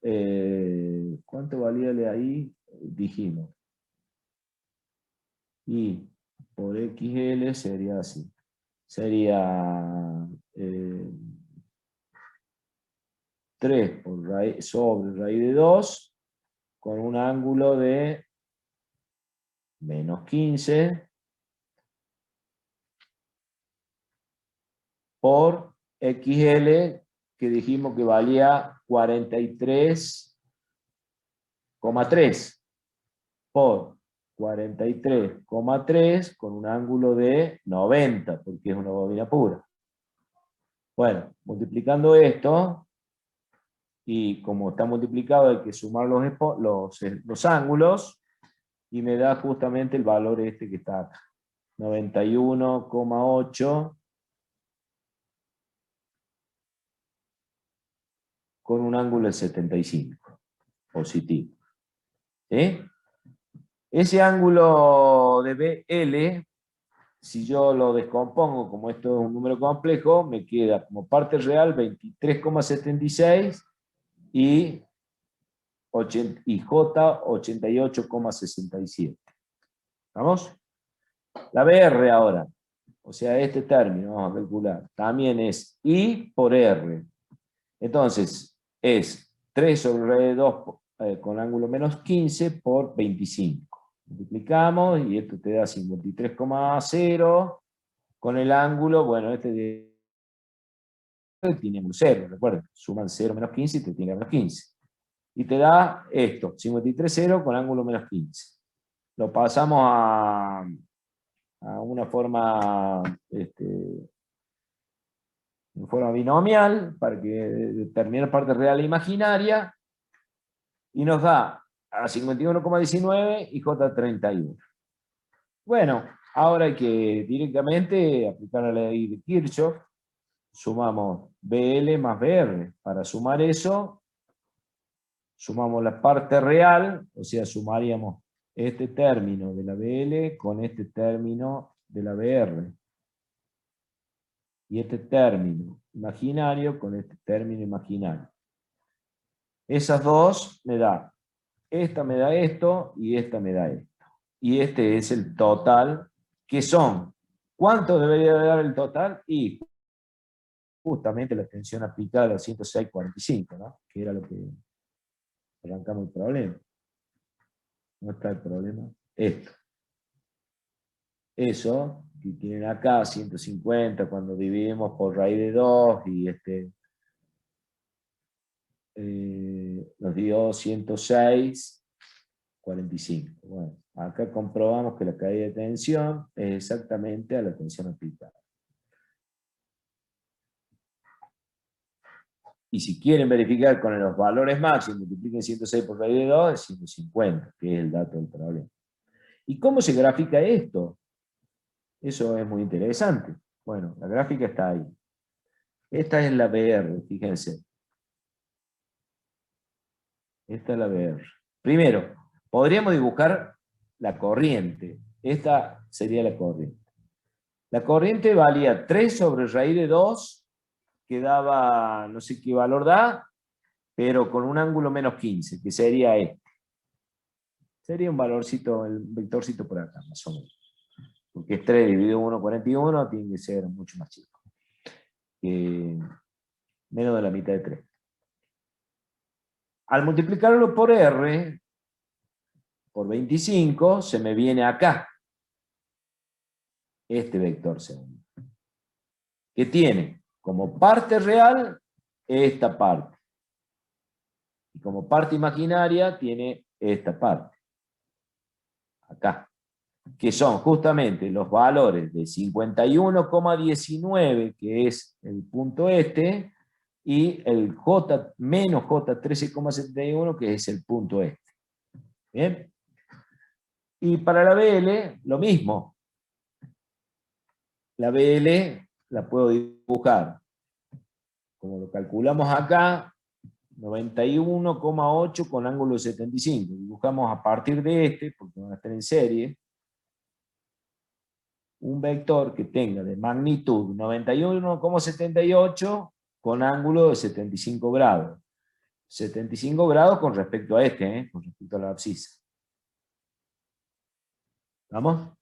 ¿cuánto valía el ahí? dijimos. Y por XL sería así. Sería 3 sobre raíz de 2 con un ángulo de menos 15 por XL, que dijimos que valía 43,3 por 43,3 con un ángulo de 90, porque es una bobina pura. Bueno, multiplicando esto, y como está multiplicado hay que sumar los ángulos, y me da justamente el valor este que está acá. 91,8 con un ángulo de 75, positivo. ¿Sí? Ese ángulo de BL, si yo lo descompongo, como esto es un número complejo, me queda como parte real 23,76 y J 88,67. ¿Vamos? La BR ahora, o sea, este término, vamos a calcular, también es I por R. Entonces, es 3 sobre 2 con ángulo menos 15 por 25. Multiplicamos y esto te da 53,0 con el ángulo, bueno, este tiene un 0, recuerden, suman 0 menos 15 y te tiene menos 15. Y te da esto, 53,0 con ángulo menos 15. Lo pasamos a una forma, en forma binomial, para que determine parte real e imaginaria, y nos da a 51,19 y J31. Bueno, ahora hay que directamente aplicar la ley de Kirchhoff, sumamos BL más BR. Para sumar eso, sumamos la parte real, o sea, sumaríamos este término de la BL con este término de la BR. Y este término imaginario con este término imaginario. Esas dos me da, esta me da esto y esta me da esto. Y este es el total, que son, ¿cuánto debería dar el total? Y justamente la extensión aplicada a los 106,45, ¿no? Que era lo que arrancamos el problema. ¿No está el problema? Esto. Eso, que tienen acá 150 cuando dividimos por raíz de 2 y nos dio 106,45. Bueno, acá comprobamos que la caída de tensión es exactamente a la tensión aplicada. Y si quieren verificar con los valores máximos, multipliquen 106 por raíz de 2, es 150, que es el dato del problema. ¿Y cómo se grafica esto? Eso es muy interesante. Bueno, la gráfica está ahí. Esta es la BR, fíjense. Esta es la BR. Primero, podríamos dibujar la corriente. Esta sería la corriente. La corriente valía 3 sobre raíz de 2, que daba, no sé qué valor da, pero con un ángulo menos 15, que sería este. Sería un valorcito, el vectorcito por acá, más o menos. Porque es 3 dividido 1,41, tiene que ser mucho más chico. Menos de la mitad de 3. Al multiplicarlo por R, por 25, se me viene acá. Este vector segundo. Que tiene como parte real esta parte. Y como parte imaginaria tiene esta parte. Acá. Que son justamente los valores de 51,19, que es el punto este, y el J menos J13,71, que es el punto este. ¿Bien? Y para la BL, lo mismo. La BL la puedo dibujar, como lo calculamos acá, 91,8 con ángulo de 75. Dibujamos a partir de este, porque van a estar en serie, un vector que tenga de magnitud 91,78 con ángulo de 75 grados. 75 grados con respecto a este, con respecto a la abscisa. ¿Vamos?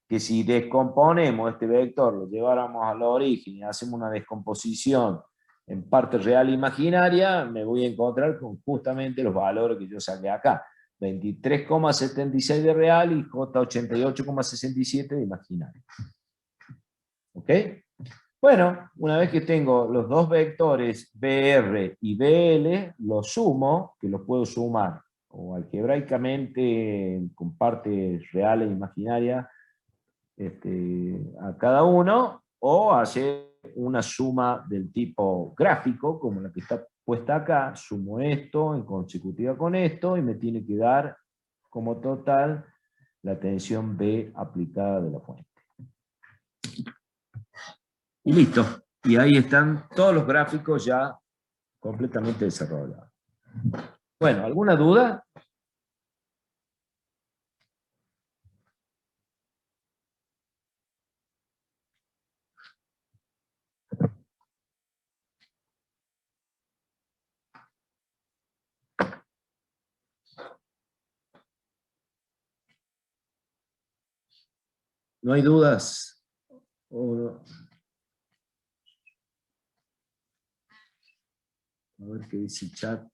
Que si descomponemos este vector, lo lleváramos al origen y hacemos una descomposición en parte real e imaginaria, me voy a encontrar con justamente los valores que yo saqué acá. 23,76 de real y J88,67 de imaginario. ¿Ok? Bueno, una vez que tengo los dos vectores BR y BL, los sumo, que los puedo sumar o algebraicamente con partes reales e imaginarias a cada uno, o hacer una suma del tipo gráfico, como la que está puesta acá, sumo esto en consecutiva con esto, y me tiene que dar como total la tensión B aplicada de la fuente. Y listo. Y ahí están todos los gráficos ya completamente desarrollados. Bueno, ¿alguna duda? ¿No hay dudas? A ver qué dice el chat.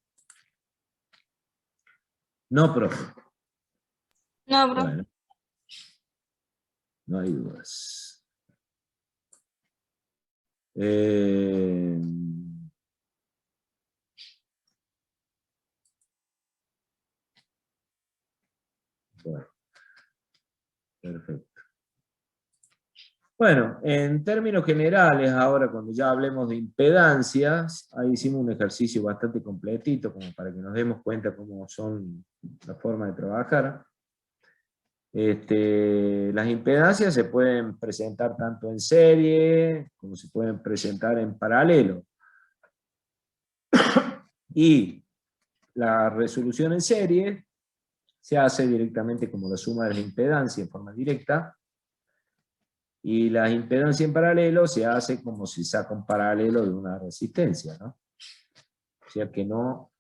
No, profe. No, bro. Bueno, no hay dudas. Bueno, perfecto. Bueno, en términos generales, ahora cuando ya hablemos de impedancias, ahí hicimos un ejercicio bastante completito, como para que nos demos cuenta cómo son la forma de trabajar. Las impedancias se pueden presentar tanto en serie, como se pueden presentar en paralelo. Y la resolución en serie se hace directamente como la suma de las impedancias en forma directa, y la impedancia en paralelo se hace como si saca un paralelo de una resistencia, ¿no? O sea que no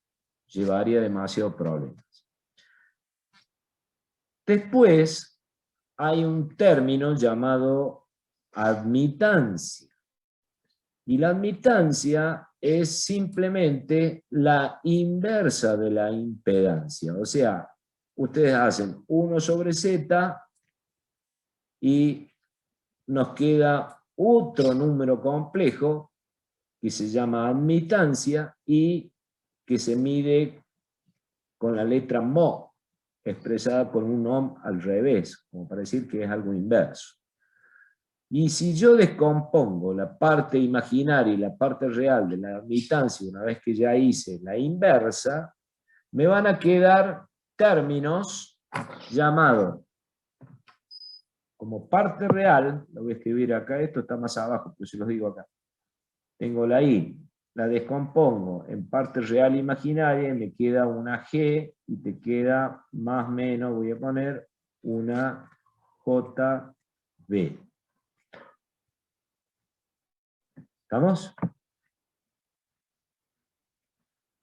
llevaría demasiado problemas. Después hay un término llamado admitancia. Y la admitancia es simplemente la inversa de la impedancia. O sea, ustedes hacen 1 sobre z y nos queda otro número complejo que se llama admitancia y que se mide con la letra mo, expresada por un ohm al revés, como para decir que es algo inverso. Y si yo descompongo la parte imaginaria y la parte real de la admitancia, una vez que ya hice la inversa, me van a quedar términos llamados como parte real, lo voy a escribir acá, esto está más abajo, pero se los digo acá. Tengo la I, la descompongo en parte real e imaginaria, y me queda una G, y te queda más o menos, voy a poner, una JB. ¿Estamos?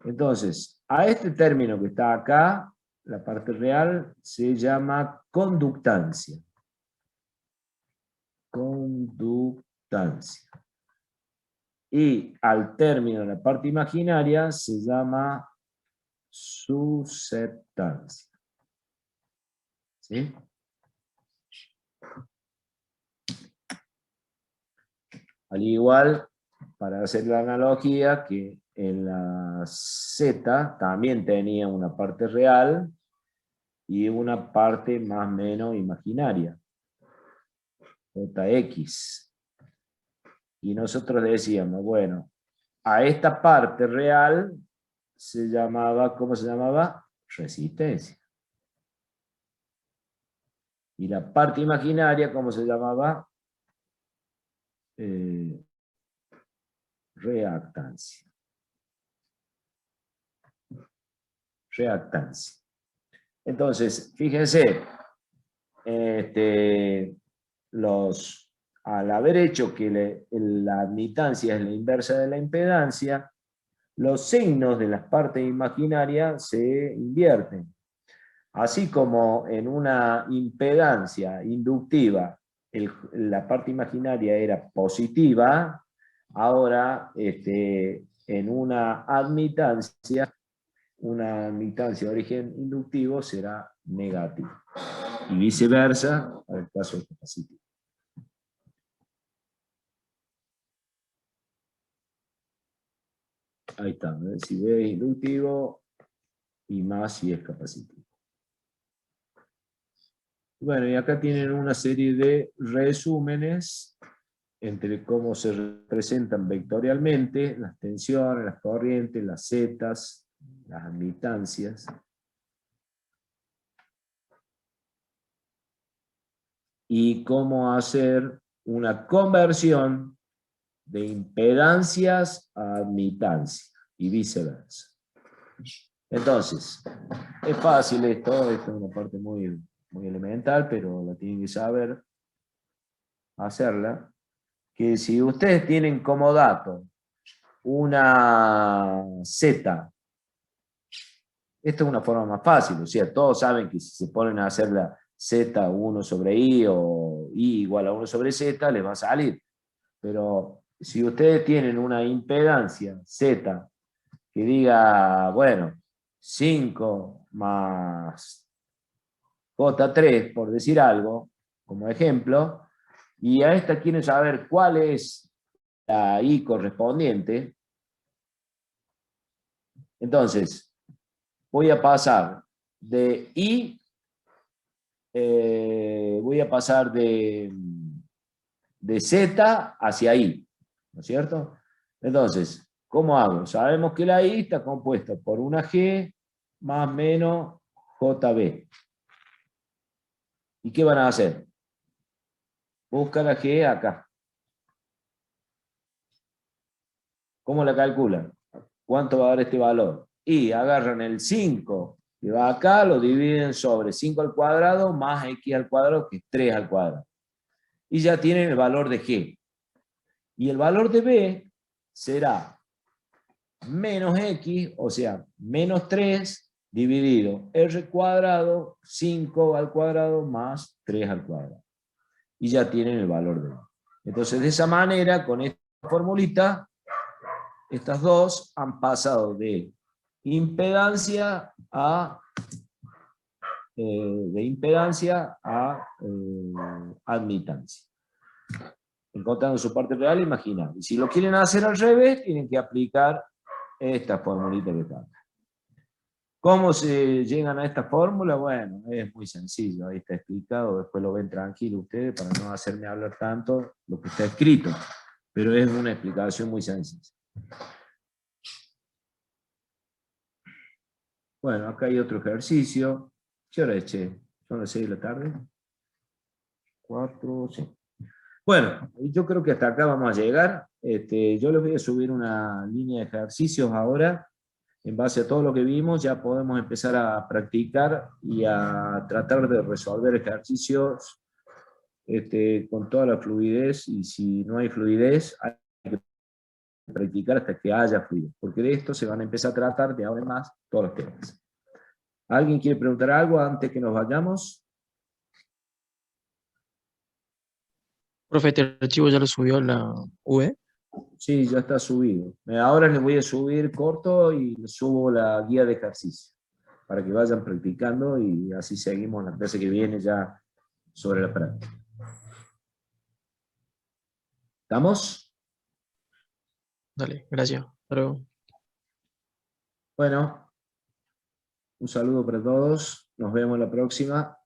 Entonces, a este término que está acá, la parte real, se llama conductancia. Conductancia. Y al término de la parte imaginaria se llama susceptancia. ¿Sí? Al igual, para hacer la analogía, que en la Z también tenía una parte real y una parte más o menos imaginaria. JX. Y nosotros decíamos, bueno, a esta parte real se llamaba, ¿cómo se llamaba? Resistencia. Y la parte imaginaria, ¿cómo se llamaba? Reactancia. Reactancia. Entonces, fíjense, al haber hecho que la admitancia es la inversa de la impedancia, los signos de las partes imaginarias se invierten. Así como en una impedancia inductiva la parte imaginaria era positiva, ahora en una admitancia de origen inductivo será negativo. Y viceversa, en el caso del capacitivo. Ahí está, ¿no? Si B es inductivo y más si es capacitivo. Bueno, y acá tienen una serie de resúmenes entre cómo se representan vectorialmente las tensiones, las corrientes, las zetas, las admitancias. Y cómo hacer una conversión de impedancias a admitancias y viceversa. Entonces, es fácil esto es una parte muy elemental, pero la tienen que saber hacerla. Que si ustedes tienen como dato una Z, esta es una forma más fácil, o sea, todos saben que si se ponen a hacer la Z 1 sobre I o I igual a 1 sobre Z, les va a salir. Pero si ustedes tienen una impedancia Z que diga, bueno, 5 más J3, por decir algo, como ejemplo, y a esta quieren saber cuál es la I correspondiente, entonces voy a pasar de I, de Z hacia I, ¿no es cierto? Entonces, ¿cómo hago? Sabemos que la I está compuesta por una G más menos JB. ¿Y qué van a hacer? Busca la G acá. ¿Cómo la calculan? ¿Cuánto va a dar este valor? Y agarran el 5 que va acá, lo dividen sobre 5 al cuadrado más X al cuadrado, que es 3 al cuadrado. Y ya tienen el valor de G. Y el valor de B será menos X, o sea, menos 3 dividido R cuadrado, 5 al cuadrado más 3 al cuadrado. Y ya tienen el valor de B. Entonces, de esa manera, con esta formulita, estas dos han pasado de impedancia a admitancia. Encontrando su parte real e imaginable. Y si lo quieren hacer al revés, tienen que aplicar esta formulita que está acá. ¿Cómo se llegan a esta fórmula? Bueno, es muy sencillo, ahí está explicado, después lo ven tranquilo ustedes para no hacerme hablar tanto lo que está escrito, pero es una explicación muy sencilla. Bueno, acá hay otro ejercicio. ¿Qué hora es, che? ¿Son las 6 de la tarde? 4, sí. Bueno, yo creo que hasta acá vamos a llegar. Yo les voy a subir una línea de ejercicios ahora. En base a todo lo que vimos, ya podemos empezar a practicar y a tratar de resolver ejercicios con toda la fluidez, y si no hay fluidez, hay que practicar hasta que haya fluidez, porque de esto se van a empezar a tratar de ahora en más todos los temas. ¿Alguien quiere preguntar algo antes que nos vayamos? Profe, ¿este archivo ya lo subió la V? Sí, ya está subido. Ahora les voy a subir corto y les subo la guía de ejercicio, para que vayan practicando y así seguimos la clase que viene ya sobre la práctica. ¿Estamos? Dale, gracias. Hasta luego. Bueno, un saludo para todos. Nos vemos la próxima.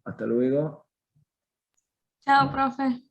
Hasta luego. Chao, profe.